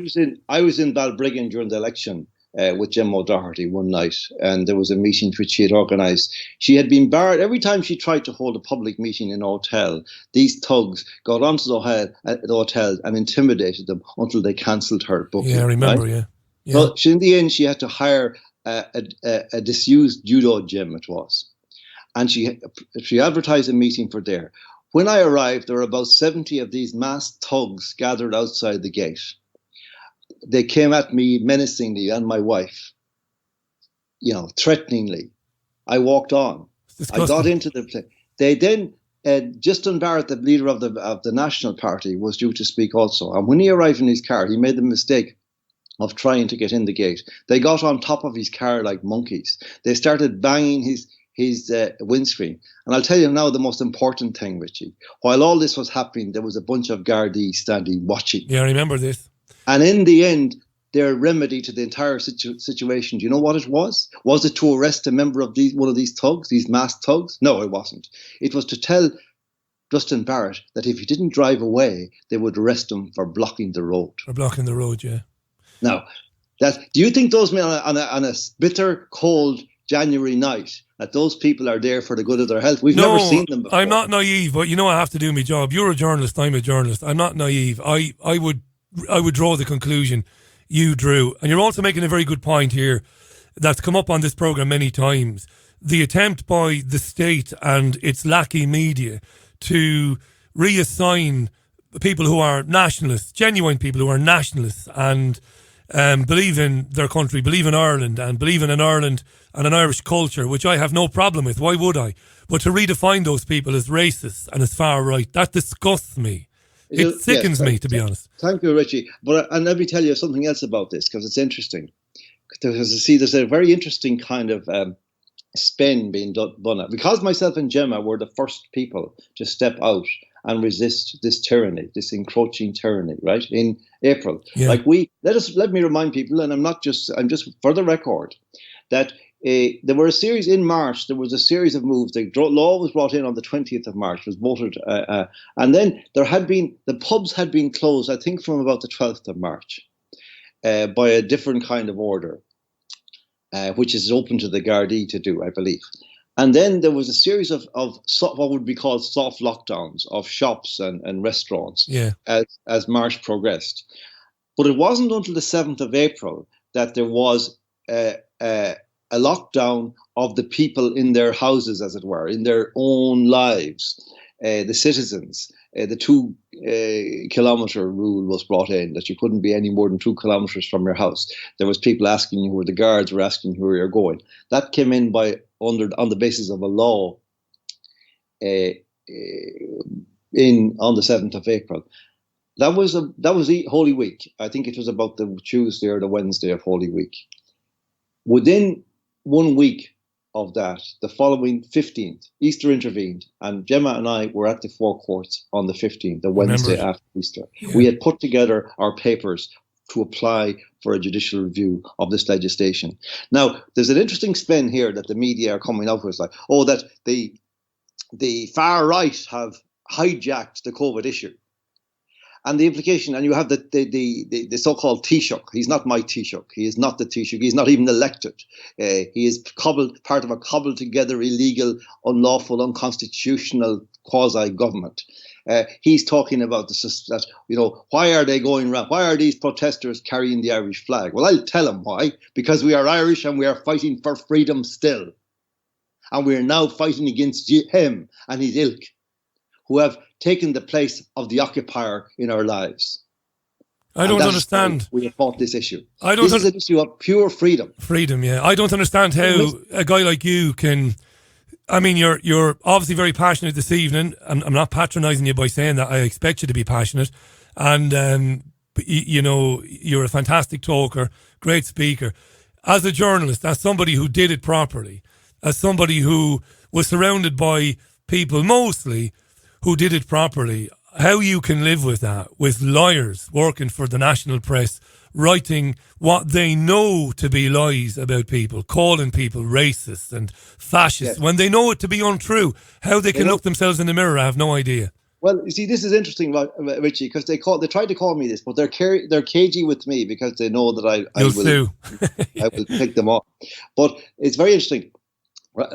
was in Balbriggan during the election with Jim O'Doherty one night, and there was a meeting which she had organised. She had been barred every time she tried to hold a public meeting in a hotel. These thugs got onto the hotel and intimidated them until they cancelled her booking. Yeah, I remember. Right? Yeah. So in the end, she had to hire a disused judo gym. It was, and she advertised a meeting for there. When I arrived, there were about 70 of these masked thugs gathered outside the gate. They came at me menacingly and my wife, threateningly. I walked on. I got into the place. They then, Justin Barrett, the leader of the National Party, was due to speak also. And when he arrived in his car, he made the mistake of trying to get in the gate. They got on top of his car like monkeys. They started banging his windscreen. And I'll tell you now the most important thing, Richie. While all this was happening, there was a bunch of Gardaí standing watching. Yeah, I remember this. And in the end, their remedy to the entire situation, do you know what it was? Was it to arrest a member of one of these thugs, these masked thugs? No, it wasn't. It was to tell Justin Barrett that if he didn't drive away, they would arrest him for blocking the road. For blocking the road, yeah. Now, do you think those men on a bitter, cold January night, that those people are there for the good of their health? We've never seen them before. I'm not naive, but I have to do my job. You're a journalist, I'm a journalist. I'm not naive. I would draw the conclusion you drew. And you're also making a very good point here that's come up on this programme many times. The attempt by the state and its lackey media to reassign people who are nationalists, genuine people who are nationalists and believe in their country, believe in Ireland and believe in an Ireland and an Irish culture, which I have no problem with. Why would I? But to redefine those people as racist and as far right, that disgusts me. It sickens me, to be honest. Thank you, Richie. And let me tell you something else about this, because it's interesting. There's a very interesting kind of spin being done. Because myself and Gemma were the first people to step out and resist this tyranny, this encroaching tyranny, right, in April. Yeah. Let me remind people, and I'm just for the record, that there were a series in March. There was a series of moves. The law was brought in on the 20th of March. Was voted, and then the pubs had been closed. I think from about the 12th of March, by a different kind of order, which is open to the Gardaí to do, I believe. And then there was a series of what would be called soft lockdowns of shops and restaurants. Yeah. As March progressed, but it wasn't until the 7th of April that there was a lockdown of the people in their houses, as it were, in their own lives. The citizens, the 2 kilometre rule was brought in, that you couldn't be any more than 2 kilometres from your house. There was people asking you where the guards were asking you where you're going. That came in on the basis of a law on the 7th of April. That was Holy Week. I think it was about the Tuesday or the Wednesday of Holy Week. Within 1 week of that, the following 15th, Easter intervened, and Gemma and I were at the Four Courts on the 15th, the Wednesday after Easter. Yeah. We had put together our papers to apply for a judicial review of this legislation. Now, there's an interesting spin here that the media are coming out with, that the far right have hijacked the COVID issue. And the implication, and you have the so-called Taoiseach. He's not my Taoiseach. He is not the Taoiseach. He's not even elected. He is part of a cobbled together illegal, unlawful, unconstitutional quasi-government. He's talking about why are they going around? Why are these protesters carrying the Irish flag? Well, I'll tell him why. Because we are Irish and we are fighting for freedom still. And we are now fighting against him and his ilk, who have taken the place of the occupier in our lives. I don't understand. We have fought this issue. This is an issue of pure freedom. Freedom, yeah. I don't understand how a guy like you can... I mean, you're obviously very passionate this evening. I'm not patronising you by saying that. I expect you to be passionate. And, you know, you're a fantastic talker, great speaker. As a journalist, as somebody who did it properly, as somebody who was surrounded by people mostly who did it properly, how you can live with that, with lawyers working for the national press, writing what they know to be lies about people, calling people racist and fascist, when they know it to be untrue. How they can look themselves in the mirror, I have no idea. Well, you see, this is interesting, Richie, because they tried to call me this, but they're cagey with me because they know that I will pick them up. But it's very interesting.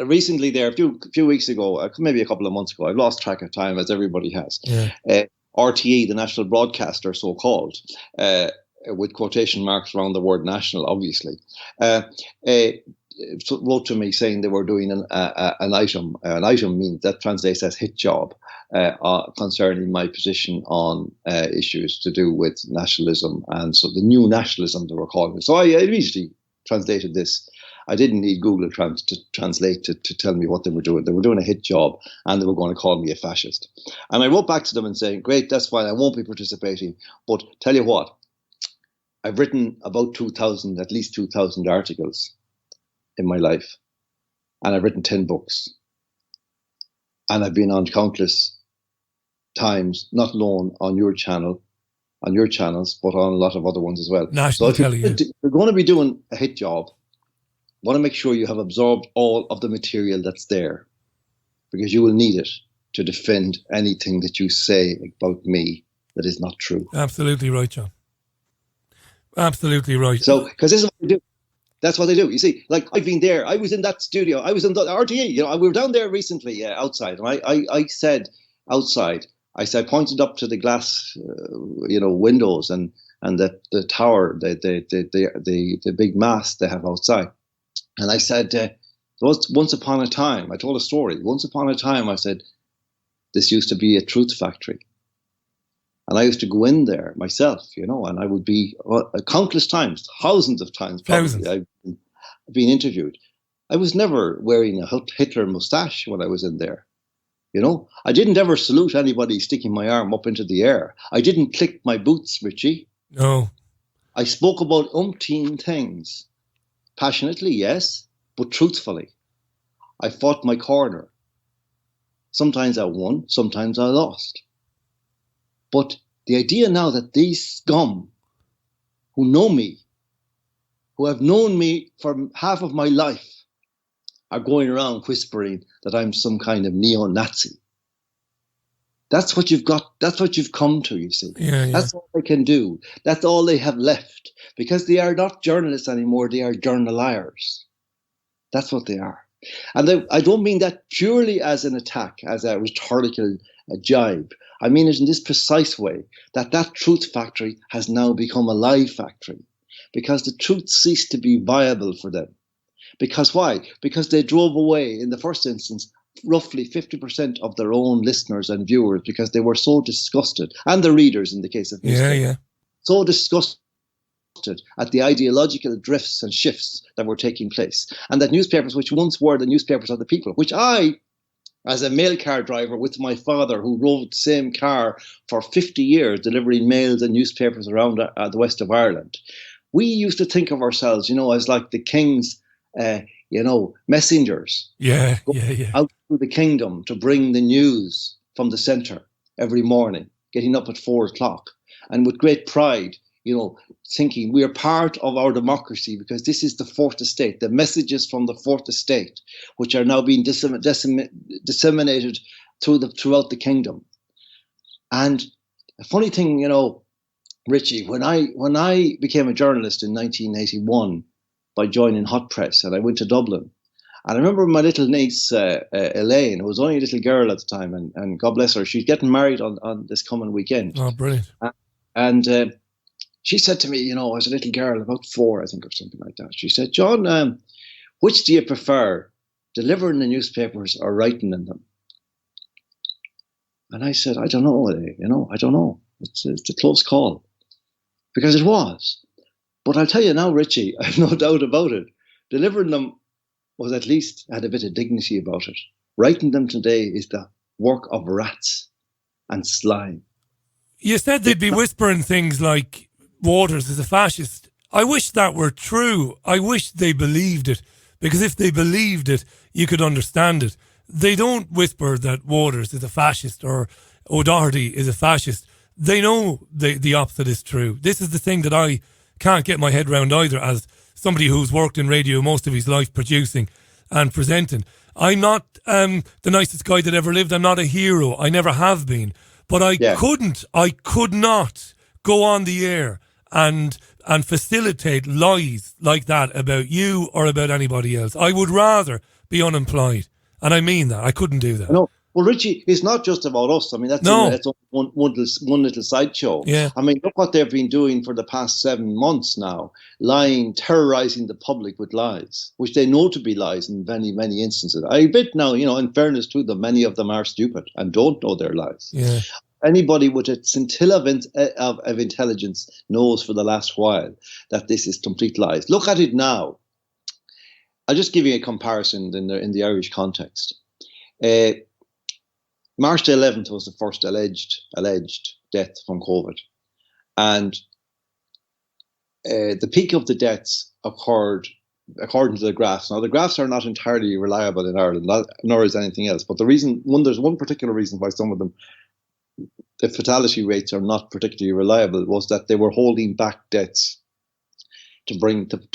Recently there, a few weeks ago, maybe a couple of months ago, I've lost track of time, as everybody has. RTE, the national broadcaster, so-called, with quotation marks around the word national, obviously, wrote to me saying they were doing an item. An item means that translates as hit job concerning my position on issues to do with nationalism, and so the new nationalism they were calling it. So I immediately translated this. I didn't need Google to translate to tell me what they were doing. They were doing a hit job and they were going to call me a fascist. And I wrote back to them and saying, great, that's fine, I won't be participating. But tell you what, I've written about at least 2,000 articles in my life. And I've written 10 books. And I've been on countless times, not alone on your channels, but on a lot of other ones as well. National telly. If you're going to be doing a hit job, want to make sure you have absorbed all of the material that's there, because you will need it to defend anything that you say about me that is not true. Absolutely right, John. Absolutely right. So, because this is what they do. That's what they do. You see, like, I've been there. I was in that studio. I was in the RTE. You know, we were down there recently outside, and I said outside. I pointed up to the glass, windows and the tower, the big mast they have outside. And I said, once upon a time, I told a story. Once upon a time, I said, this used to be a truth factory. And I used to go in there myself, and I would be countless times, thousands of times probably. I've been interviewed. I was never wearing a Hitler mustache when I was in there. I didn't ever salute anybody sticking my arm up into the air. I didn't click my boots, Richie. No. I spoke about umpteen things. Passionately, yes, but truthfully. I fought my corner. Sometimes I won, sometimes I lost. But the idea now that these scum who know me, who have known me for half of my life, are going around whispering that I'm some kind of neo-Nazi. That's what you've got. That's what you've come to, you see. Yeah. That's all they can do. That's all they have left. Because they are not journalists anymore. They are journaliers. That's what they are. And I don't mean that purely as an attack, as a rhetorical jibe. I mean it in this precise way, that truth factory has now become a lie factory. Because the truth ceased to be viable for them. Because why? Because they drove away, in the first instance, roughly 50% of their own listeners and viewers, because they were so disgusted, and the readers in the case of newspapers, so disgusted at the ideological drifts and shifts that were taking place. And that newspapers, which once were the newspapers of the people, which I, as a mail car driver with my father, who rode the same car for 50 years, delivering mails and newspapers around the west of Ireland, we used to think of ourselves, as like the king's messengers. Out through the kingdom to bring the news from the centre every morning, getting up at 4:00, and with great pride, thinking we are part of our democracy because this is the fourth estate, the messages from the fourth estate, which are now being disseminated throughout the kingdom. And a funny thing, Richie, when I became a journalist in 1981 by joining Hot Press, and I went to Dublin, and I remember my little niece, Elaine, who was only a little girl at the time, and God bless her, she's getting married on this coming weekend. Oh, brilliant. And she said to me, as a little girl, about 4, I think, or something like that, she said, John, which do you prefer, delivering the newspapers or writing in them? And I said, I don't know, I don't know. It's a close call. Because it was. But I'll tell you now, Richie, I've no doubt about it. Delivering them was at least had a bit of dignity about it. Writing them today is the work of rats and slime. You said they'd be whispering things like Waters is a fascist. I wish that were true. I wish they believed it. Because if they believed it, you could understand it. They don't whisper that Waters is a fascist or O'Doherty is a fascist. They know the opposite is true. This is the thing that I can't get my head around either, as somebody who's worked in radio most of his life producing and presenting. I'm not the nicest guy that ever lived. I'm not a hero. I never have been. But I could not go on the air and facilitate lies like that about you or about anybody else. I would rather be unemployed. And I mean that. I couldn't do that. No. Well, Richie, it's not just about us. I mean, that's one little sideshow. Yeah. I mean, look what they've been doing for the past 7 months now, lying, terrorising the public with lies, which they know to be lies in many, many instances. I admit now, in fairness to them, many of them are stupid and don't know their lies. Yeah. Anybody with a scintilla of intelligence knows for the last while that this is complete lies. Look at it now. I'll just give you a comparison in the Irish context. March the 11th was the first alleged death from COVID. And the peak of the deaths occurred, according to the graphs. Now, the graphs are not entirely reliable in Ireland, nor is anything else. But there's one particular reason why some of them, the fatality rates are not particularly reliable, was that they were holding back deaths to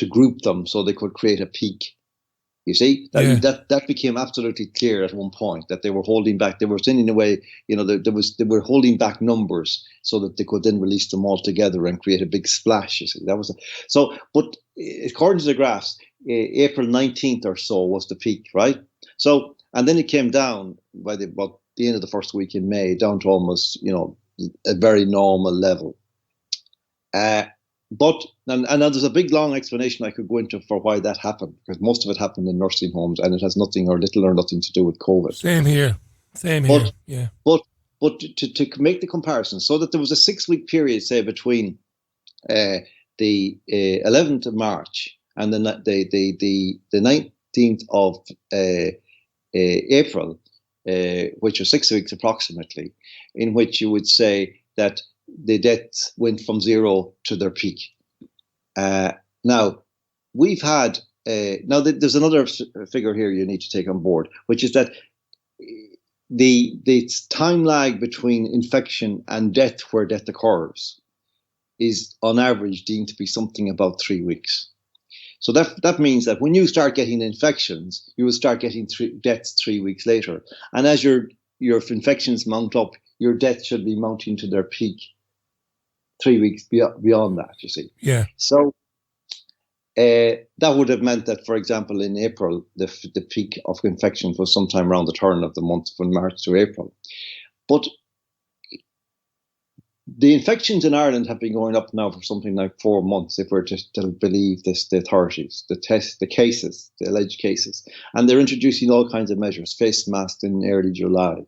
group them so they could create a peak. You see, that became absolutely clear at one point, that they were holding back. They were sending away, they were holding back numbers so that they could then release them all together and create a big splash. You see, but according to the graphs, April 19th or so was the peak, right? So, and then it came down by the end of the first week in May, down to almost, a very normal level. But there's a big long explanation I could go into for why that happened, because most of it happened in nursing homes and it has nothing or little or nothing to do with COVID. Same here. Yeah. But to make the comparison, so that there was a 6-week period, say, between the 11th of March and the 19th of April, which are 6 weeks approximately, in which you would say that the deaths went from zero to their peak. Now, we've had, there's another figure here you need to take on board, which is that the time lag between infection and death, where death occurs, is on average deemed to be something about 3 weeks. So that means that when you start getting infections, you will start getting deaths 3 weeks later. And as your infections mount up, your deaths should be mounting to their peak 3 weeks beyond that, you see. Yeah. So that would have meant that, for example, in April, the peak of infections was sometime around the turn of the month, from March to April. But the infections in Ireland have been going up now for something like 4 months, if we're to believe the authorities, the cases, the alleged cases. And they're introducing all kinds of measures, face masks in early July,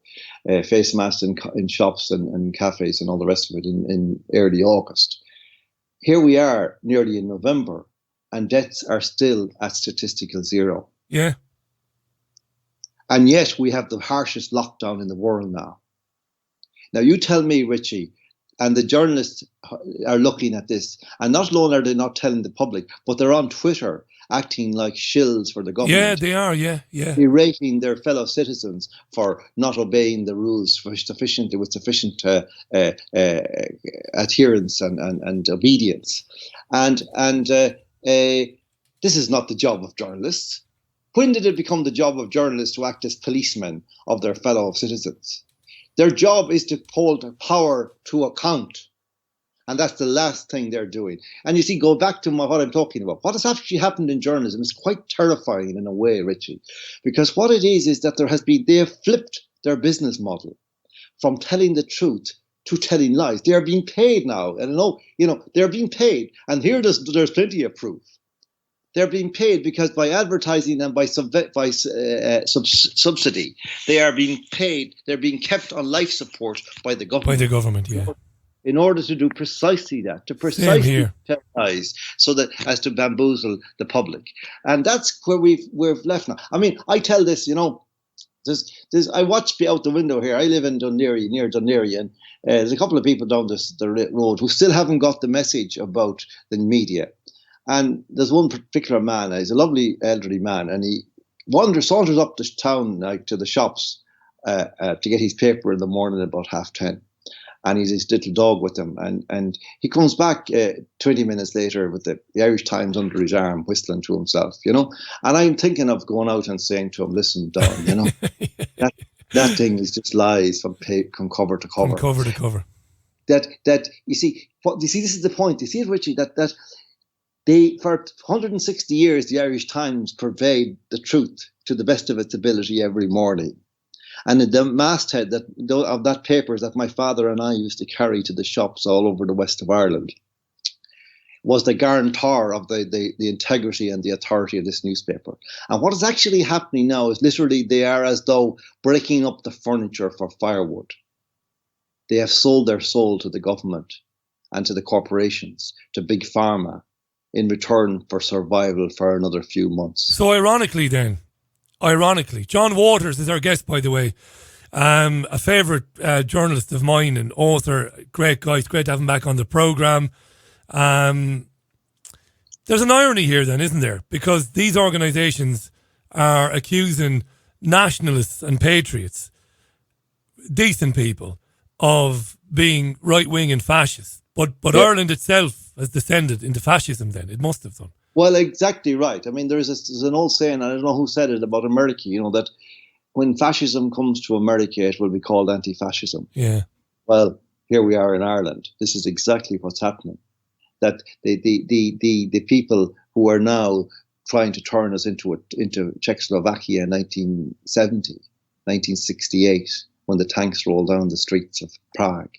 face masks in shops and cafes and all the rest of it in early August. Here we are, nearly in November, and deaths are still at statistical zero. Yeah. And yet we have the harshest lockdown in the world now. Now, you tell me, Richie, and the journalists are looking at this, and not only are they not telling the public, but they're on Twitter acting like shills for the government. Yeah, they are, yeah. Berating their fellow citizens for not obeying the rules with sufficient adherence and obedience. And this is not the job of journalists. When did it become the job of journalists to act as policemen of their fellow citizens? Their job is to hold power to account. And that's the last thing they're doing. And you see, go back to what I'm talking about. What has actually happened in journalism is quite terrifying in a way, Richie. Because what it is that they have flipped their business model from telling the truth to telling lies. They are being paid now. And they're being paid. And here there's plenty of proof they're being paid because by advertising and by subsidy, they are being paid. They're being kept on life support by the government. By the government, yeah. In order to do precisely that, to precisely terrorize, so that as to bamboozle the public, and that's where we've left now. I mean, I tell this, I watch out the window here. I live in Dunleary, near Dunleary, and there's a couple of people down the road who still haven't got the message about the media. And there's one particular man. He's a lovely elderly man, and he saunters up the town to the shops to get his paper in the morning about 10:30. And he's his little dog with him. And he comes back 20 minutes later with the Irish Times under his arm, whistling to himself, And I'm thinking of going out and saying to him, listen, Don, that thing is just lies from cover to cover. From cover to cover. That you see, this is the point. You see it, Richie, that they, for 160 years, the Irish Times purveyed the truth to the best of its ability every morning. And the masthead of that paper that my father and I used to carry to the shops all over the west of Ireland was the guarantor of the integrity and the authority of this newspaper. And what is actually happening now is literally they are as though breaking up the furniture for firewood. They have sold their soul to the government and to the corporations, to Big Pharma, in return for survival for another few months. So ironically, John Waters is our guest, by the way. A favourite journalist of mine and author, great guy. It's great to have him back on the programme. There's an irony here then, isn't there? Because these organisations are accusing nationalists and patriots, decent people, of being right-wing and fascist. But Ireland itself has descended into fascism then. It must have done. Well, exactly right. I mean, there's an old saying, I don't know who said it, about America, that when fascism comes to America, it will be called anti-fascism. Yeah. Well, here we are in Ireland. This is exactly what's happening. That the people who are now trying to turn us into Czechoslovakia in 1970, 1968, when the tanks rolled down the streets of Prague,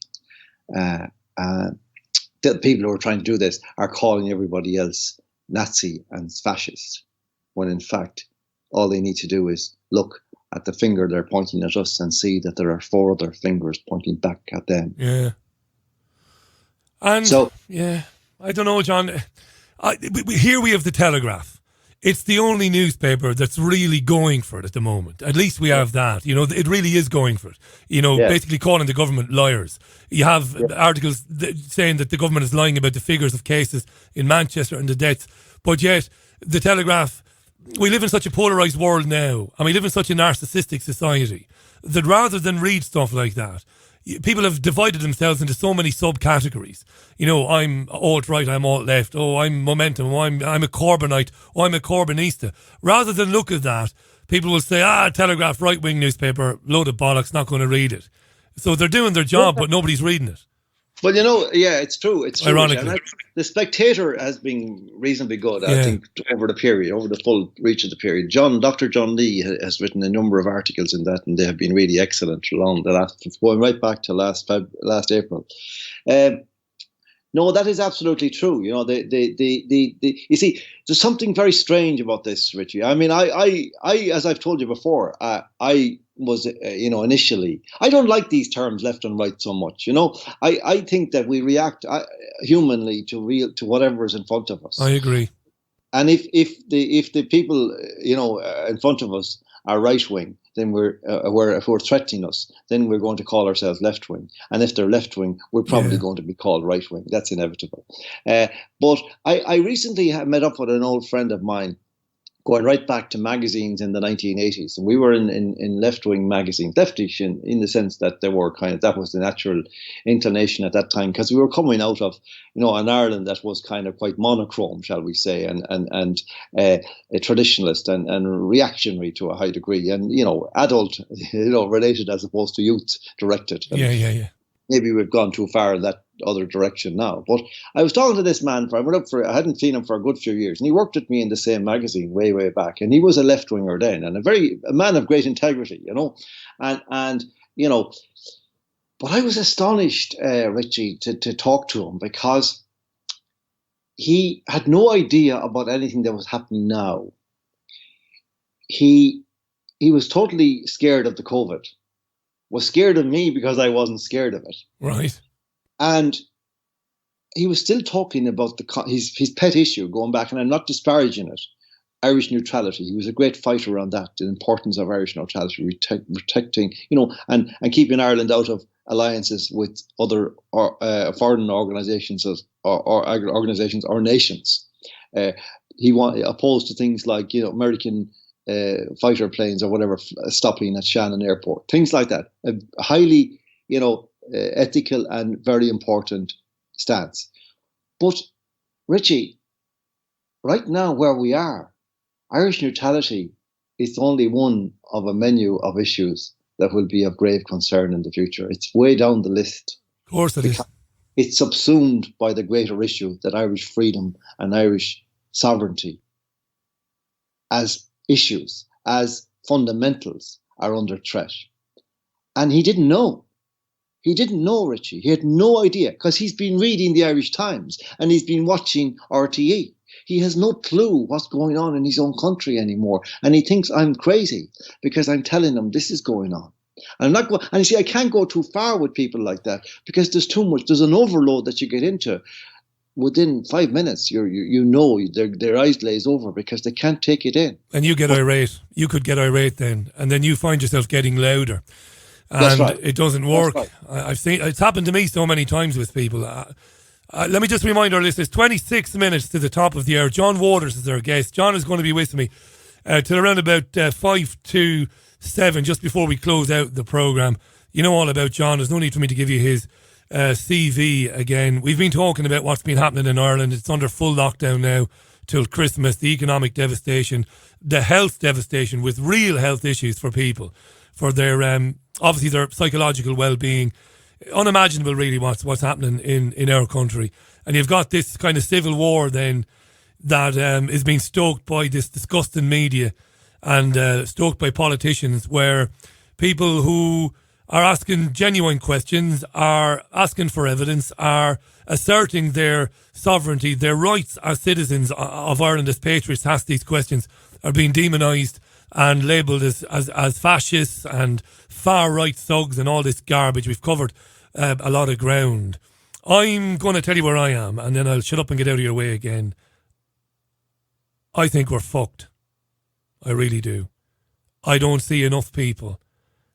the people who are trying to do this are calling everybody else Nazi and fascist, when in fact all they need to do is look at the finger they're pointing at us and see that there are 4 other fingers pointing back at them. Yeah. And so, yeah, I don't know, John. Here we have the Telegraph. It's the only newspaper that's really going for it at the moment. At least we have that. It really is going for it. Basically calling the government liars. You have articles saying that the government is lying about the figures of cases in Manchester and the deaths. But yet, the Telegraph, we live in such a polarised world now, and we live in such a narcissistic society, that rather than read stuff like that, people have divided themselves into so many subcategories. I'm alt-right, I'm alt-left, I'm momentum, I'm a Corbynite, I'm a Corbynista. Rather than look at that, people will say, Telegraph, right-wing newspaper, load of bollocks, not going to read it. So they're doing their job, but nobody's reading it. Well, it's true. It's true. Ironically. The Spectator has been reasonably good, I think, over the full reach of the period. Dr. John Lee has written a number of articles in that, and they have been really excellent along going right back to last April. No, that is absolutely true. You see, there's something very strange about this, Richie. I mean, I as I've told you before, I was, initially, I don't like these terms left and right so much. I think that we react humanly to whatever is in front of us. I agree. And if the people, in front of us are right wing, then if we're threatening us, then we're going to call ourselves left wing. And if they're left wing, we're probably going to be called right wing. That's inevitable. But I recently met up with an old friend of mine, going right back to magazines in the 1980s. And we were in left-wing magazines, leftish in the sense that they were that was the natural inclination at that time, because we were coming out of, an Ireland that was kind of quite monochrome, shall we say, and a traditionalist and reactionary to a high degree, and, adult, related as opposed to youth directed. Yeah. Maybe we've gone too far in that other direction now. But I was talking to this man I hadn't seen him for a good few years, and he worked with me in the same magazine way back, and he was a left winger then, and a man of great integrity, and but I was astonished, Richie, to talk to him, because he had no idea about anything that was happening now. He was totally scared of the COVID, was scared of me because I wasn't scared of it. Right. And he was still talking about his pet issue, going back, and I'm not disparaging it, Irish neutrality. He was a great fighter on that, the importance of Irish neutrality, protecting, and keeping Ireland out of alliances with other foreign organisations or organisations or nations. He opposed to things like, American fighter planes or whatever stopping at Shannon Airport, things like that. A highly, ethical and very important stance. But Richie, right now where we are, Irish neutrality is only one of a menu of issues that will be of grave concern in the future. It's way down the list. Of course it is. It's subsumed by the greater issue that Irish freedom and Irish sovereignty as issues, as fundamentals, are under threat. And he didn't know. He didn't know, Richie. He had no idea, because he's been reading the Irish Times and he's been watching RTE. He has no clue what's going on in his own country anymore. And he thinks I'm crazy because I'm telling him this is going on. And you see, I can't go too far with people like that, because there's too much. There's an overload that you get into. Within 5 minutes, their eyes glaze over because they can't take it in. And you get irate. You could get irate then. And then you find yourself getting louder. And That's right. It doesn't work. Right. I've seen it's happened to me so many times with people. Let me just remind our listeners, 26 minutes to the top of the hour. John Waters is our guest. John is going to be with me till around about 5 to 7, just before we close out the programme. You know all about John. There's no need for me to give you his CV again. We've been talking about what's been happening in Ireland. It's under full lockdown now till Christmas. The economic devastation, the health devastation, with real health issues for people, for their obviously their psychological well-being. Unimaginable, really, what's happening in our country. And you've got this kind of civil war then that is being stoked by this disgusting media and stoked by politicians, where people who are asking genuine questions, are asking for evidence, are asserting their sovereignty, their rights as citizens of Ireland, as patriots, to ask these questions, are being demonised and labelled as fascists and far-right thugs and all this garbage. We've covered a lot of ground. I'm going to tell you where I am, and then I'll shut up and get out of your way again. I think we're fucked. I really do. I don't see enough people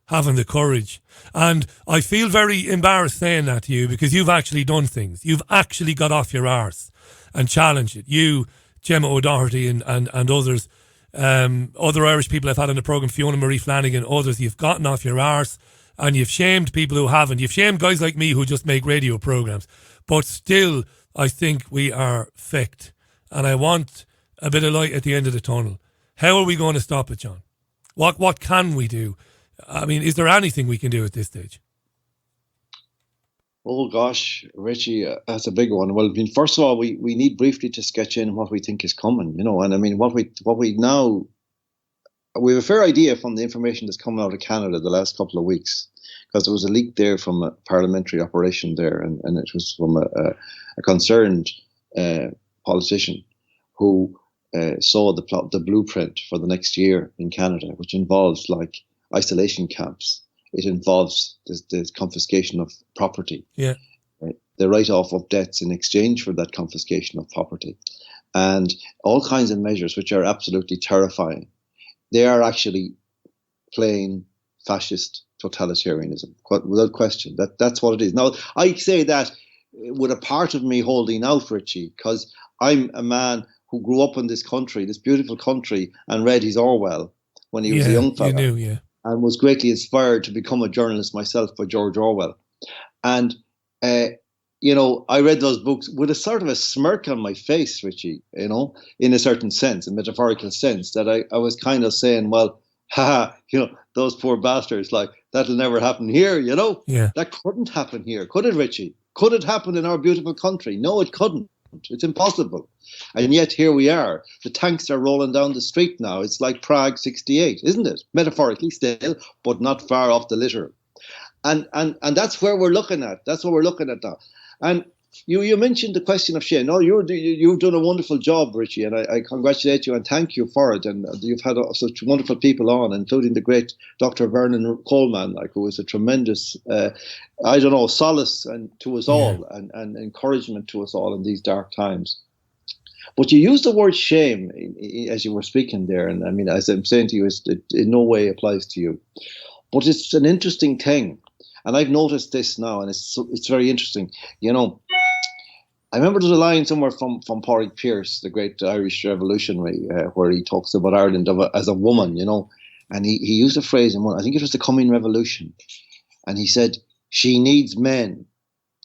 having the courage. And I feel very embarrassed saying that to you, because you've actually done things. You've actually got off your arse and challenged it. You, Gemma O'Doherty and others, other Irish people I've had on the programme, Fiona Marie Flanagan, others, you've gotten off your arse and you've shamed people who haven't. You've shamed guys like me who just make radio programmes. But still, I think we are fecked. And I want a bit of light at the end of the tunnel. How are we going to stop it, John? What can we do? I mean, is there anything we can do at this stage? Oh gosh, Richie, that's a big one. Well, I mean, first of all, we need briefly to sketch in what we think is coming, and I mean, what we now, we have a fair idea from the information that's coming out of Canada the last couple of weeks, because there was a leak there from a parliamentary operation there, and it was from a concerned politician who saw the blueprint for the next year in Canada, which involves like isolation camps. It involves the confiscation of property, the write-off of debts in exchange for that confiscation of property, and all kinds of measures which are absolutely terrifying. They are actually plain fascist totalitarianism, without question. That's what it is. Now, I say that with a part of me holding out, Richie, because I'm a man who grew up in this country, this beautiful country, and read his Orwell when he was a young fella. You knew, and was greatly inspired to become a journalist myself by George Orwell. And, I read those books with a sort of a smirk on my face, Richie, in a certain sense, a metaphorical sense, that I was kind of saying, well, those poor bastards, like, that'll never happen here, That couldn't happen here, could it, Richie? Could it happen in our beautiful country? No, it couldn't. It's impossible. And yet here we are. The tanks are rolling down the street now. It's like Prague 68, isn't it? Metaphorically still, but not far off the literal. And that's where we're looking at. That's what we're looking at now. And You mentioned the question of shame. No, you've done a wonderful job, Richie, and I congratulate you and thank you for it. And you've had such wonderful people on, including the great Dr. Vernon Coleman, who was a tremendous, solace to us all and encouragement to us all in these dark times. But you used the word shame as you were speaking there, and I mean, as I'm saying to you, it in no way applies to you. But it's an interesting thing, and I've noticed this now, and it's very interesting. I remember there's a line somewhere from Pádraig Pearse, the great Irish revolutionary, where he talks about Ireland as a woman, and he used a phrase in one, I think it was the Coming Revolution, and he said, "She needs men.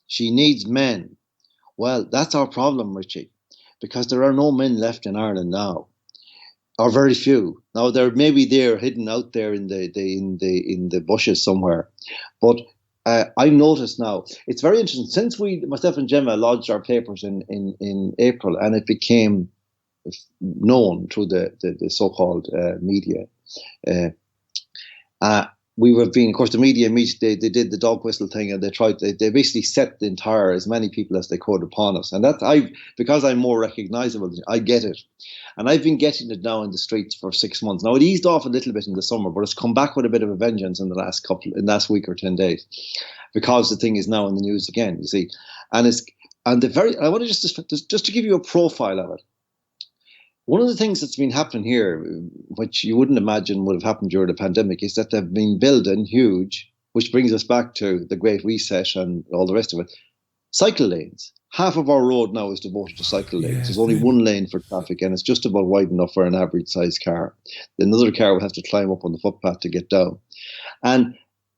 She needs men." Well, that's our problem, Richie, because there are no men left in Ireland now, or very few. Now they're hidden out there in the bushes somewhere, but I've noticed now, it's very interesting, since myself and Gemma lodged our papers in April, and it became known through the so-called media. We were being, of course, the media, they did the dog whistle thing, and they basically set as many people as they could upon us. And because I'm more recognizable, I get it. And I've been getting it now in the streets for 6 months. Now, it eased off a little bit in the summer, but it's come back with a bit of a vengeance in the last week or 10 days, because the thing is now in the news again, you see. I want to just to give you a profile of it. One of the things that's been happening here, which you wouldn't imagine would have happened during the pandemic, is that they've been building huge, which brings us back to the Great Reset and all the rest of it, cycle lanes. Half of our road now is devoted to cycle lanes. There's only one lane for traffic, and it's just about wide enough for an average sized car. Another car will have to climb up on the footpath to get down. And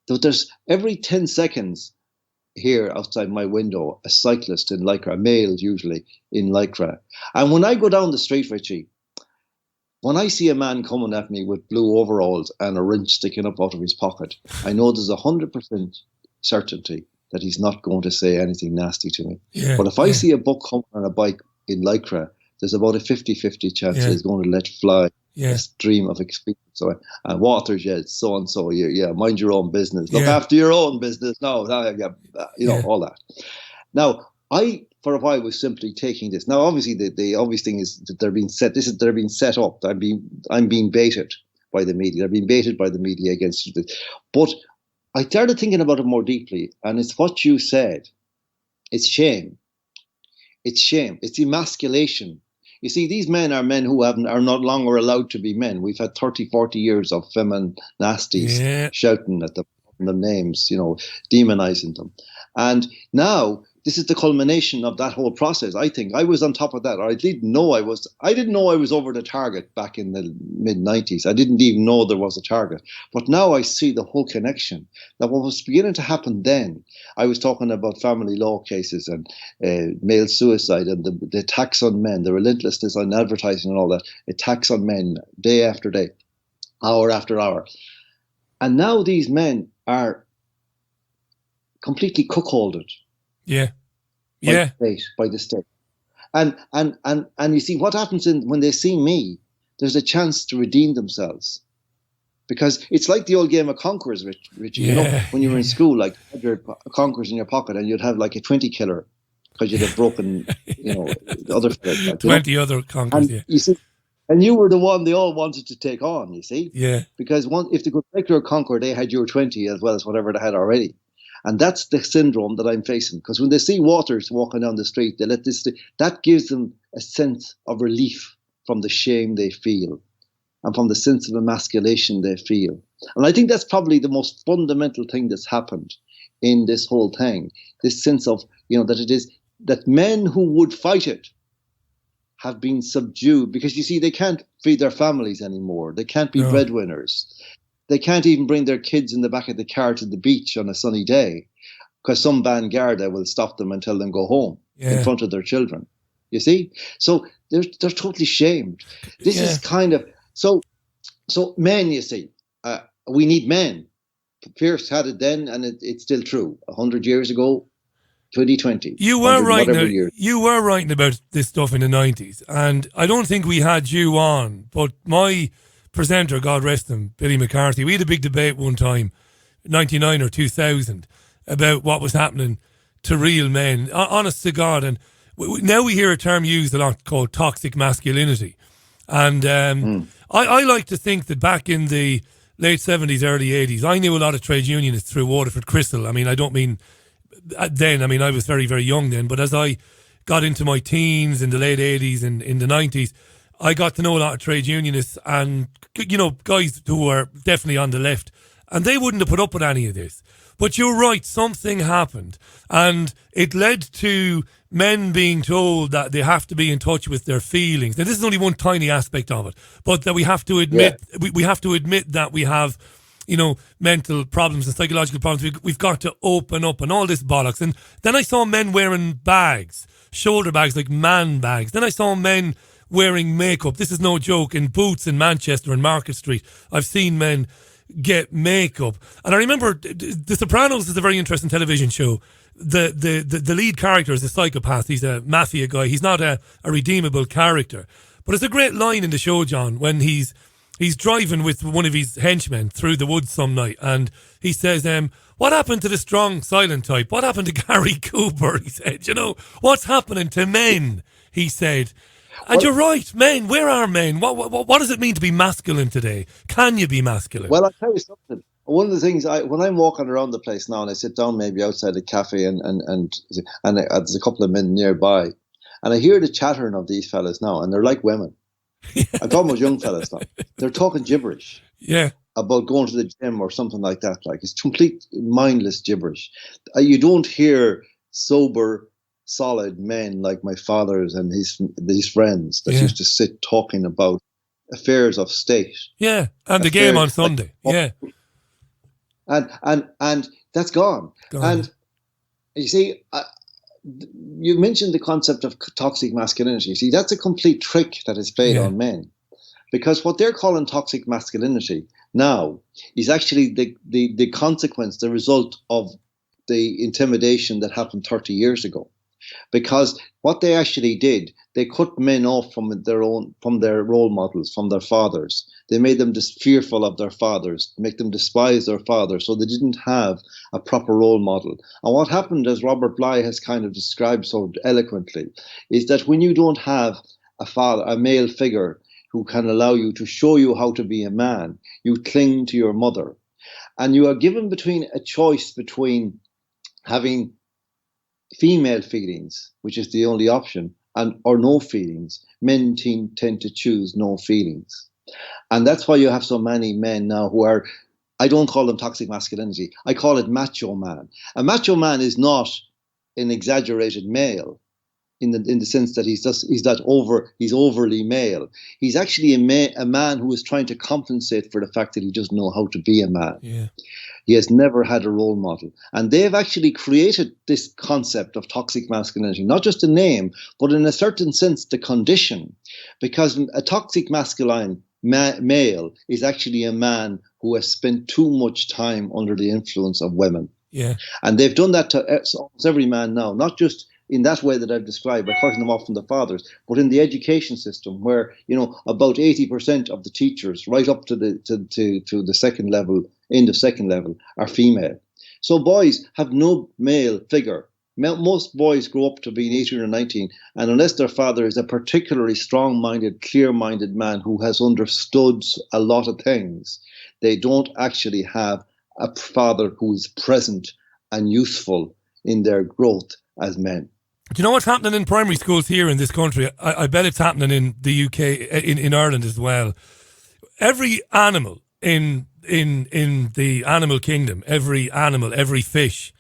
there's every 10 seconds here outside my window, a cyclist in Lycra, a male usually in Lycra. And when I go down the street, Richie, when I see a man coming at me with blue overalls and a wrench sticking up out of his pocket, I know there's 100% certainty that he's not going to say anything nasty to me. Yeah, but if I see a buck coming on a bike in Lycra, there's about a 50-50 chance that he's going to let fly a stream of experience. So, and waters, so and so. Mind your own business. Look after your own business. No, all that. Now, I for a while was simply taking this. Now, obviously, the obvious thing is that they're being set up. I'm being baited by the media. They're being baited by the media against this. But I started thinking about it more deeply, and it's what you said. It's shame. It's shame. It's emasculation. You see, these men are men who are not longer allowed to be men. We've had 30, 40 years of feminine nasties shouting at them names, demonizing them. And now this is the culmination of that whole process. I think I was on top of that, or I didn't know I was over the target back in the mid-90s. I didn't even know there was a target. But now I see the whole connection. Now, what was beginning to happen then, I was talking about family law cases and male suicide and the attacks on men, the relentlessness on advertising and all that, attacks on men day after day, hour after hour. And now these men are completely cuckolded. By the state. And you see what happens when they see me, there's a chance to redeem themselves. Because it's like the old game of Conquerors, Richie. When you were in school, like you had your Conquerors in your pocket and you'd have like a 20 killer because you'd have broken, the other 20 other Conquerors, You see, and you were the one they all wanted to take on, you see? Yeah. Because if they could break your Conqueror, they had your 20 as well as whatever they had already. And that's the syndrome that I'm facing. Because when they see Waters walking down the street, that gives them a sense of relief from the shame they feel and from the sense of emasculation they feel. And I think that's probably the most fundamental thing that's happened in this whole thing. This sense of, that it is that men who would fight it have been subdued because, you see, they can't feed their families anymore. They can't be breadwinners. They can't even bring their kids in the back of the car to the beach on a sunny day because some Vanguardia will stop them and tell them go home in front of their children. You see? So they're totally shamed. This is kind of... So men, you see, we need men. Pearse had it then, and it's still true. 100 years ago, 2020. You were writing about this stuff in the 90s, and I don't think we had you on, but my presenter, God rest him, Billy McCarthy, we had a big debate one time, 99 or 2000, about what was happening to real men. Honest to God. And now we hear a term used a lot called toxic masculinity. And I like to think that back in the late 70s, early 80s, I knew a lot of trade unionists through Waterford Crystal. I mean, I don't mean then. I mean, I was very, very young then. But as I got into my teens in the late 80s and in the 90s, I got to know a lot of trade unionists and, you know, guys who were definitely on the left. And they wouldn't have put up with any of this. But you're right, something happened. And it led to men being told that they have to be in touch with their feelings. Now, this is only one tiny aspect of it. But that we have to admit, we have to admit that we have, you know, mental problems and psychological problems. We've got to open up and all this bollocks. And then I saw men wearing bags, shoulder bags, like man bags. Then I saw men wearing makeup. This is no joke. In Boots in Manchester and Market Street, I've seen men get makeup. And I remember The Sopranos is a very interesting television show. The lead character is a psychopath. He's a mafia guy. He's not a redeemable character. But it's a great line in the show, John, when he's driving with one of his henchmen through the woods some night, and he says, what happened to the strong, silent type? What happened to Gary Cooper? He said, you know, what's happening to men? He said. And you're right, men. Where are men? What does it mean to be masculine today? Can you be masculine? Well, I'll tell you something. One of the things, when I'm walking around the place now and I sit down maybe outside a cafe and there's a couple of men nearby, and I hear the chattering of these fellas now, and they're like women. I'm talking about young fellas now. They're talking gibberish. Yeah. About going to the gym or something like that. Like, it's complete mindless gibberish. You don't hear sober, solid men like my father's and his friends that used to sit talking about affairs of state. Yeah, and the game on Sunday. Yeah. And that's gone. And you see, you mentioned the concept of toxic masculinity. See, that's a complete trick that is played on men. Because what they're calling toxic masculinity now is actually the consequence, the result of the intimidation that happened 30 years ago. Because what they actually did, they cut men off from their role models, from their fathers. They made them fearful of their fathers, make them despise their fathers, so they didn't have a proper role model. And what happened, as Robert Bly has kind of described so eloquently, is that when you don't have a father, a male figure who can allow you to show you how to be a man, you cling to your mother. And you are given a choice between having female feelings, which is the only option, or no feelings. Men tend to choose no feelings. And that's why you have so many men now who are, I don't call them toxic masculinity, I call it macho man. A macho man is not an exaggerated male in the sense that he's overly male. He's actually a man who is trying to compensate for the fact that he doesn't know how to be a man. Yeah. He has never had a role model. And they've actually created this concept of toxic masculinity, not just a name, but in a certain sense, the condition. Because a toxic masculine male is actually a man who has spent too much time under the influence of women. Yeah. And they've done that to almost every man now, not just in that way that I've described, by cutting them off from the fathers, but in the education system where, you know, about 80% of the teachers right up to the second level, end of second level, are female. So boys have no male figure. Most boys grow up to being 18 or 19, and unless their father is a particularly strong-minded, clear-minded man who has understood a lot of things, they don't actually have a father who is present and useful in their growth as men. Do you know what's happening in primary schools here in this country? I bet it's happening in the UK, in Ireland as well. Every animal in the animal kingdom, every animal, every fish,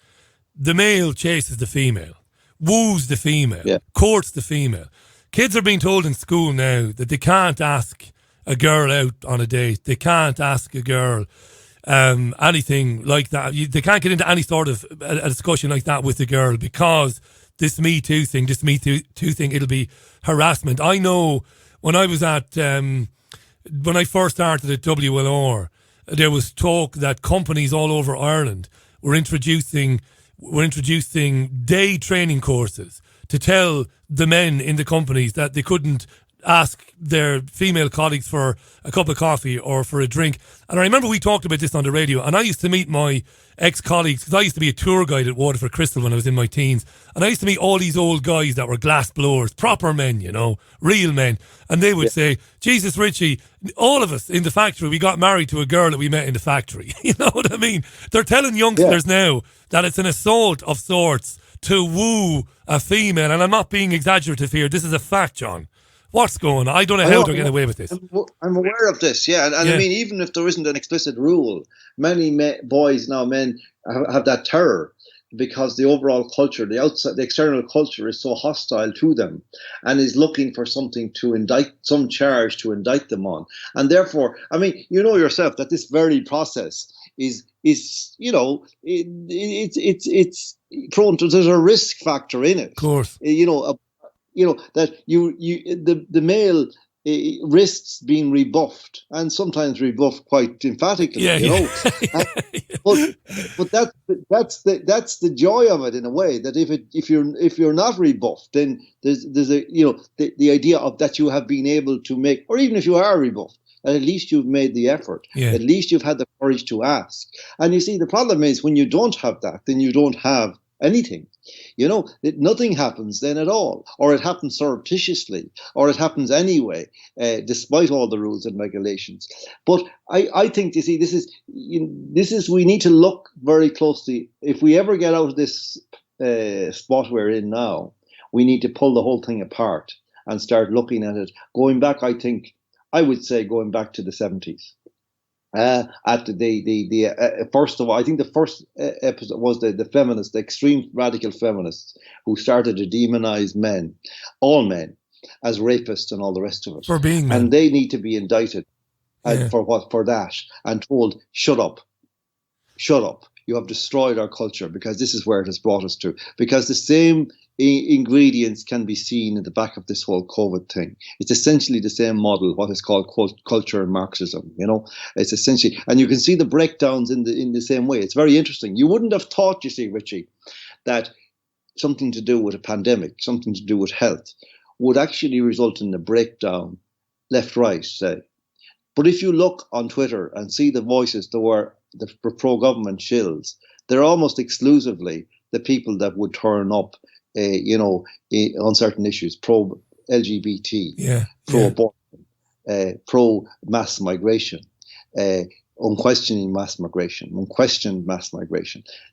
the male chases the female, woos the female, courts the female. Kids are being told in school now that they can't ask a girl out on a date. They can't ask a girl anything like that. They can't get into any sort of a discussion like that with a girl because this Me Too thing, it'll be harassment. I know when I was when I first started at WLR, there was talk that companies all over Ireland were introducing day training courses to tell the men in the companies that they couldn't ask their female colleagues for a cup of coffee or for a drink. And I remember we talked about this on the radio, and I used to meet my ex-colleagues, because I used to be a tour guide at Waterford Crystal when I was in my teens, and I used to meet all these old guys that were glass blowers, proper men, you know, real men, and they would say, Jesus, Richie, all of us in the factory, we got married to a girl that we met in the factory. You know what I mean? They're telling youngsters now that it's an assault of sorts to woo a female, and I'm not being exaggerative here, this is a fact, John. What's going on? I don't know how they're getting away with this. I'm aware of this, and I mean, even if there isn't an explicit rule, many men have that terror, because the overall culture, the external culture is so hostile to them, and is looking for something to indict, some charge to indict them on. And therefore, I mean, you know yourself that this very process is you know, it's prone to, there's a risk factor in it. Of course. That the male risks being rebuffed, and sometimes rebuffed quite emphatically. But that's the joy of it, in a way, that if you're not rebuffed, then there's the idea of that you have been able to make, or even if you are rebuffed, at least you've made the effort. At least you've had the courage to ask. And you see, the problem is, when you don't have that, then you don't have anything. Nothing happens then at all, or it happens surreptitiously, or it happens anyway, despite all the rules and regulations. But I think, you see, this is we need to look very closely. If we ever get out of this spot we're in now, we need to pull the whole thing apart and start looking at it. I would say going back to the 70s. At the first of all, I think the first episode was the feminists, the extreme radical feminists, who started to demonize men, all men, as rapists and all the rest of it. For being men. And they need to be indicted for that, and told, shut up. You have destroyed our culture, because this is where it has brought us to. Because the same ingredients can be seen in the back of this whole COVID thing. It's essentially the same model, what is called culture and Marxism. It's essentially, and you can see the breakdowns in the same way. It's very interesting. You wouldn't have thought, you see, Richie, that something to do with a pandemic, something to do with health, would actually result in a breakdown, left, right, say. But if you look on Twitter and see the voices that were the pro-government shills, they're almost exclusively the people that would turn up, on certain issues, pro-LGBT, pro-abortion, pro-mass migration, unquestioned mass migration.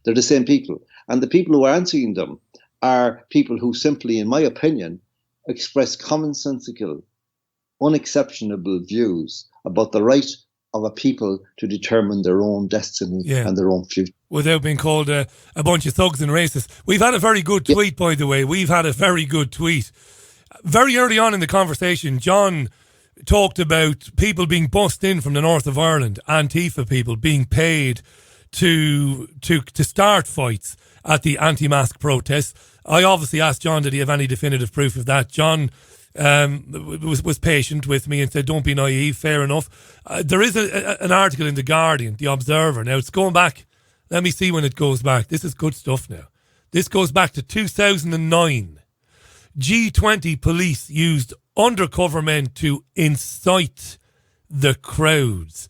They're the same people. And the people who are answering them are people who simply, in my opinion, express commonsensical, unexceptionable views about the right of a people to determine their own destiny and their own future. Without being called a bunch of thugs and racists. We've had a very good tweet, by the way. We've had a very good tweet. Very early on in the conversation, John talked about people being bussed in from the north of Ireland, Antifa people being paid to start fights at the anti-mask protests. I obviously asked John, did he have any definitive proof of that? John was patient with me and said, don't be naive, fair enough. There is an article in The Guardian, The Observer. Now, it's going back, let me see when it goes back. This is good stuff now. This goes back to 2009. G20 police used undercover men to incite the crowds.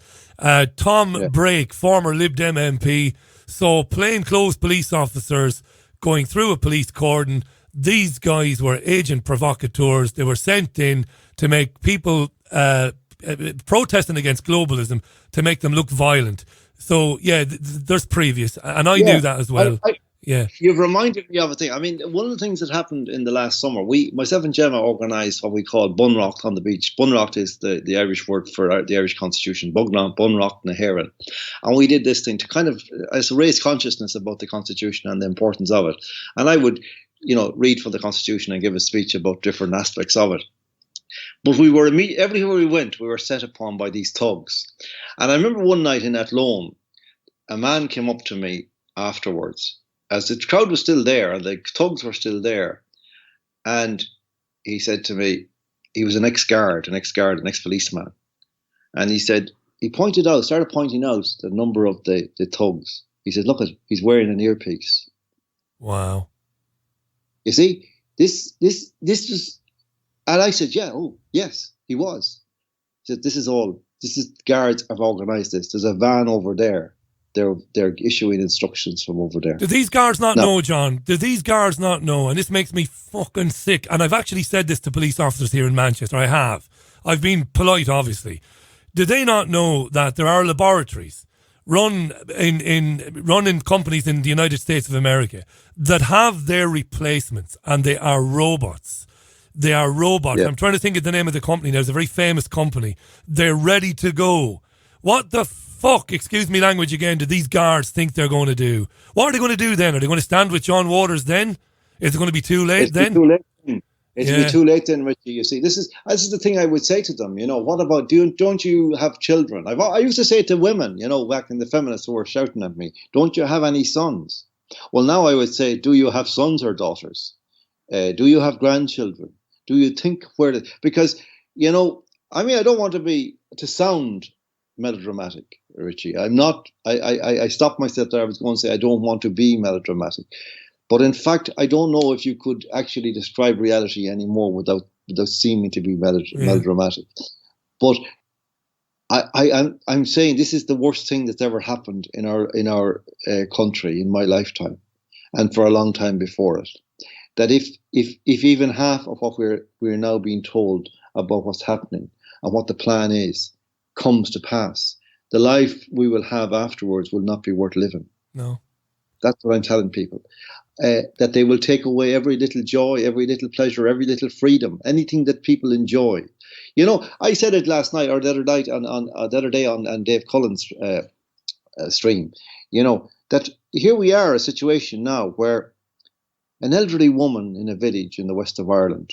Tom Brake, former Lib Dem MP, saw plainclothes police officers going through a police cordon. These guys were agent provocateurs. They were sent in to make people protesting against globalism, to make them look violent. So, there's previous, and I knew that as well. You've reminded me of a thing. I mean, one of the things that happened in the last summer, myself and Gemma organised what we call Bunrocht on the beach. Bunrocht is the Irish word for the Irish Constitution, Bunrocht na Héireann. And we did this thing to kind of raise consciousness about the Constitution and the importance of it. And I would, read from the Constitution and give a speech about different aspects of it. But we were everywhere we went, we were set upon by these thugs. And I remember one night in Athlone, a man came up to me afterwards, as the crowd was still there and the thugs were still there. And he said to me, he was an ex-guard, an ex-policeman. And he said, started pointing out the number of the thugs. He said, look, he's wearing an earpiece. Wow. You see, this was And I said, yeah, oh, yes, he was. He said, this is guards have organised this. There's a van over there. They're issuing instructions from over there. Do these guards not know, John? Do these guards not know? And this makes me fucking sick. And I've actually said this to police officers here in Manchester. I have. I've been polite, obviously. Do they not know that there are laboratories run in companies in the United States of America that have their replacements, and they are robots? They are robots. Yeah. I'm trying to think of the name of the company. There's a very famous company. They're ready to go. What the fuck, excuse me language again, do these guards think they're going to do? What are they going to do then? Are they going to stand with John Waters then? Is it going to be too late then? Too late. It'll be too late then, Richie. You see, this is the thing I would say to them. What about don't you have children? I used to say to women, back in the feminists who were shouting at me, don't you have any sons? Well, now I would say, do you have sons or daughters? Do you have grandchildren? Do you think because I don't want to sound melodramatic, Richie. I'm not. I stopped myself there. I was going to say I don't want to be melodramatic. But in fact, I don't know if you could actually describe reality anymore without seeming to be melodramatic. But I'm saying this is the worst thing that's ever happened in our country in my lifetime, and for a long time before it. That if even half of what we're now being told about what's happening and what the plan is comes to pass, the life we will have afterwards will not be worth living. No, that's what I'm telling people. That they will take away every little joy, every little pleasure, every little freedom, anything that people enjoy. I said it last night or the other night the other day on Dave Cullen's stream. That here we are, a situation now where an elderly woman in a village in the west of Ireland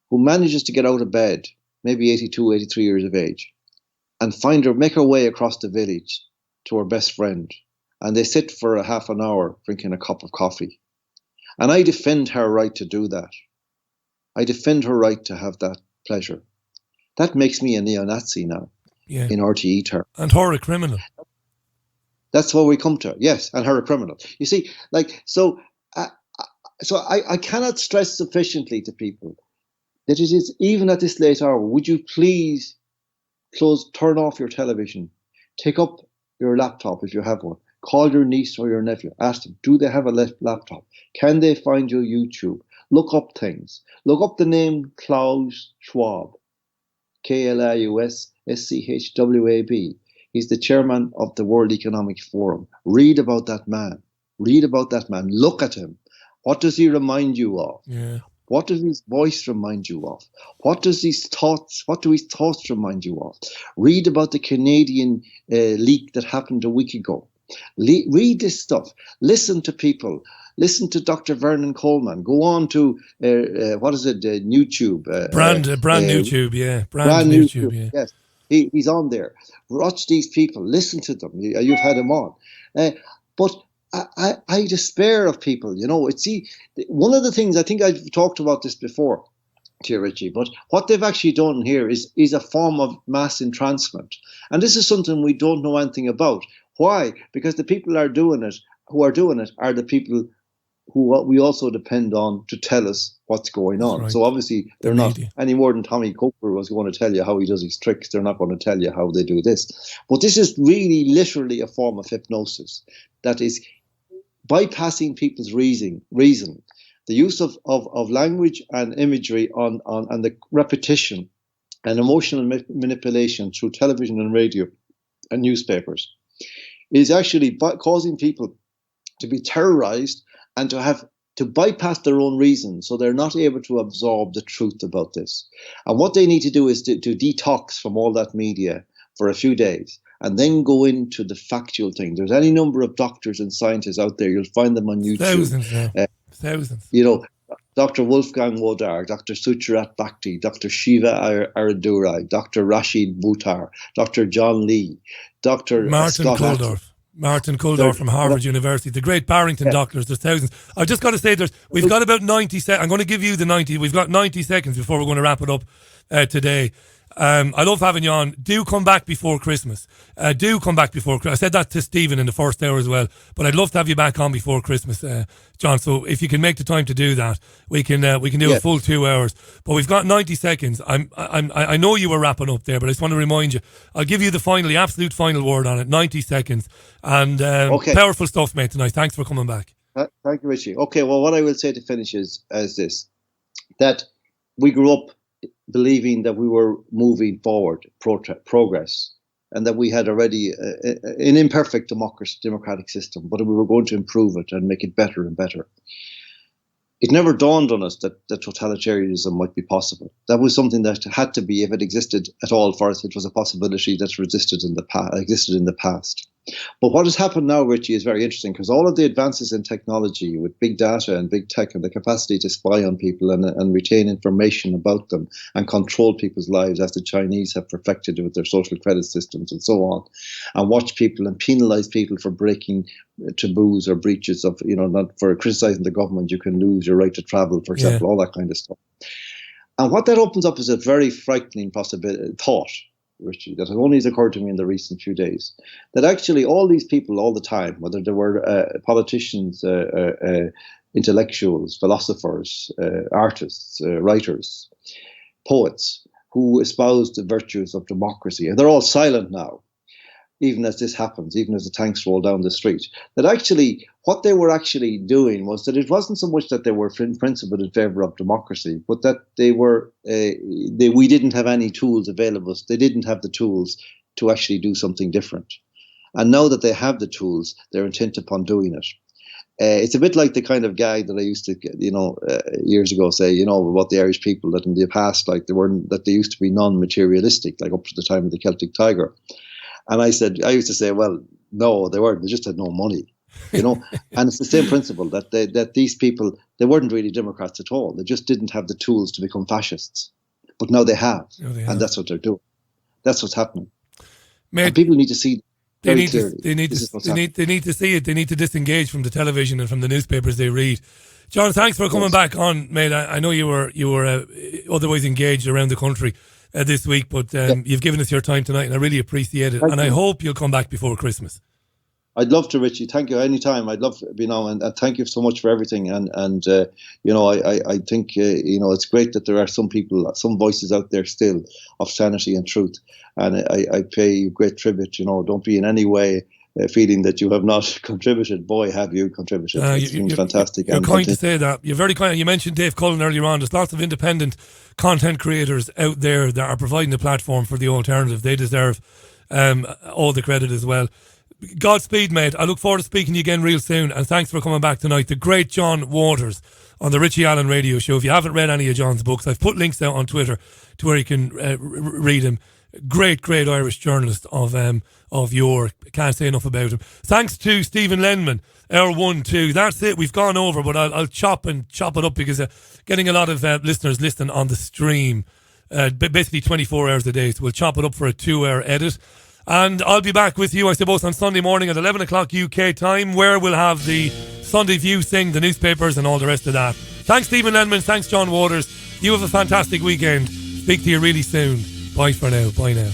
who manages to get out of bed, maybe 82, 83 years of age, and make her way across the village to her best friend. And they sit for a half an hour drinking a cup of coffee. And I defend her right to do that. I defend her right to have that pleasure. That makes me a neo-Nazi now, in RTE terms. And her a criminal. That's what we come to, yes, and her a criminal. You see, so I cannot stress sufficiently to people that it is, even at this late hour, would you please turn off your television, take up your laptop if you have one, call your niece or your nephew, ask them, do they have a laptop? Can they find your YouTube? Look up things. Look up the name Klaus Schwab, K-L-A-U-S-S-C-H-W-A-B. He's the chairman of the World Economic Forum. Read about that man. Look at him. What does he remind you of? Yeah. What does his voice remind you of? What do his thoughts remind you of? Read about the Canadian leak that happened a week ago. Read this stuff. Listen to people. Listen to Dr. Vernon Coleman. Go on to YouTube. Brand YouTube, yeah. Brand YouTube, yeah. Yes, he's on there. Watch these people. Listen to them. You've had him on. But I despair of people. One of the things, I think I've talked about this before to you, Richie, but what they've actually done here is a form of mass entrancement. And this is something we don't know anything about. Why? Because the people who are doing it are the people who we also depend on to tell us what's going on. Right. So obviously they're not any more than Tommy Coker was going to tell you how he does his tricks. They're not going to tell you how they do this. But this is really literally a form of hypnosis that is bypassing people's reason. The use of language and imagery and the repetition and emotional manipulation through television and radio and newspapers is actually causing people to be terrorized and to bypass their own reason, so they're not able to absorb the truth about this. And what they need to do is to detox from all that media for a few days and then go into the factual thing. There's any number of doctors and scientists out there. You'll find them on YouTube. Thousands. Dr. Wolfgang Wodar, Dr. Sucharat Bhakti, Dr. Shiva Aradurai, Dr. Rashid Buttar, Dr. John Lee, Dr. Martin Kulldorff from Harvard University, the great Barrington doctors. There's thousands. I've just got to say, we've got about 90 seconds. I'm going to give you the 90. We've got 90 seconds before we're going to wrap it up today. I love having you on. Do come back before Christmas. Do come back before Christmas. I said that to Stephen in the first hour as well, but I'd love to have you back on before Christmas, John. So if you can make the time to do that, we can do a full 2 hours. But we've got 90 seconds. I know you were wrapping up there, but I just want to remind you. I'll give you the absolute final word on it. 90 seconds, and powerful stuff, mate, tonight. Thanks for coming back. Thank you, Richie. Okay, well, what I will say to finish is this: that we grew up believing that we were moving forward, progress, and that we had already an imperfect democratic system, but we were going to improve it and make it better and better. It never dawned on us that totalitarianism might be possible. That was something that had to be, if it existed at all for us, it was a possibility that existed in the past. But what has happened now, Richie, is very interesting, because all of the advances in technology with big data and big tech and the capacity to spy on people and retain information about them and control people's lives, as the Chinese have perfected with their social credit systems and so on, and watch people and penalize people for breaking taboos or breaches of, not for criticizing the government, you can lose your right to travel, for example, all that kind of stuff. And what that opens up is a very frightening thought, Richie, that has only occurred to me in the recent few days, that actually all these people all the time, whether they were politicians, intellectuals, philosophers, artists, writers, poets, who espoused the virtues of democracy, and they're all silent now, even as this happens, even as the tanks roll down the street, that actually what they were actually doing was that it wasn't so much that they were in principle in favor of democracy, but that we didn't have any tools available. They didn't have the tools to actually do something different. And now that they have the tools, they're intent upon doing it. It's a bit like the kind of gag that I used to, years ago say, about the Irish people, that in the past, that they used to be non-materialistic, like up to the time of the Celtic Tiger. And I used to say, well, no, they weren't. They just had no money, And it's the same principle that these people, they weren't really Democrats at all. They just didn't have the tools to become fascists. But now they have. And that's what they're doing. That's what's happening. Mate, and people need to see they need to see it. They need to disengage from the television and from the newspapers they read. John, thanks for coming back on, mate. I know you were otherwise engaged around the country this week, but you've given us your time tonight, and I really appreciate it. I hope you'll come back before Christmas. I'd love to, Richie. Thank you. Anytime. I'd love to, and thank you so much for everything. And I think, it's great that there are some people, some voices out there still of sanity and truth. And I pay you great tribute. Don't be in any way feeling that you have not contributed. Boy, have you contributed. It's been fantastic. You're kind to say that. You're very kind. You mentioned Dave Cullen earlier on. There's lots of independent content creators out there that are providing a platform for the alternative. They deserve all the credit as well. Godspeed, mate. I look forward to speaking to you again real soon, and thanks for coming back tonight. The great John Waters on the Richie Allen Radio Show. If you haven't read any of John's books, I've put links out on Twitter to where you can read him. Great Irish journalist of yore. Can't say enough about him. Thanks to Stephen Lendman, hour 1, 2. That's it. We've gone over, but I'll chop it up because getting a lot of listeners listening on the stream, basically 24 hours a day. So we'll chop it up for a 2-hour edit. And I'll be back with you, I suppose, on Sunday morning at 11 o'clock UK time, where we'll have the Sunday View Sing, the newspapers and all the rest of that. Thanks, Stephen Lendman. Thanks, John Waters. You have a fantastic weekend. Speak to you really soon. Bye for now. Bye now.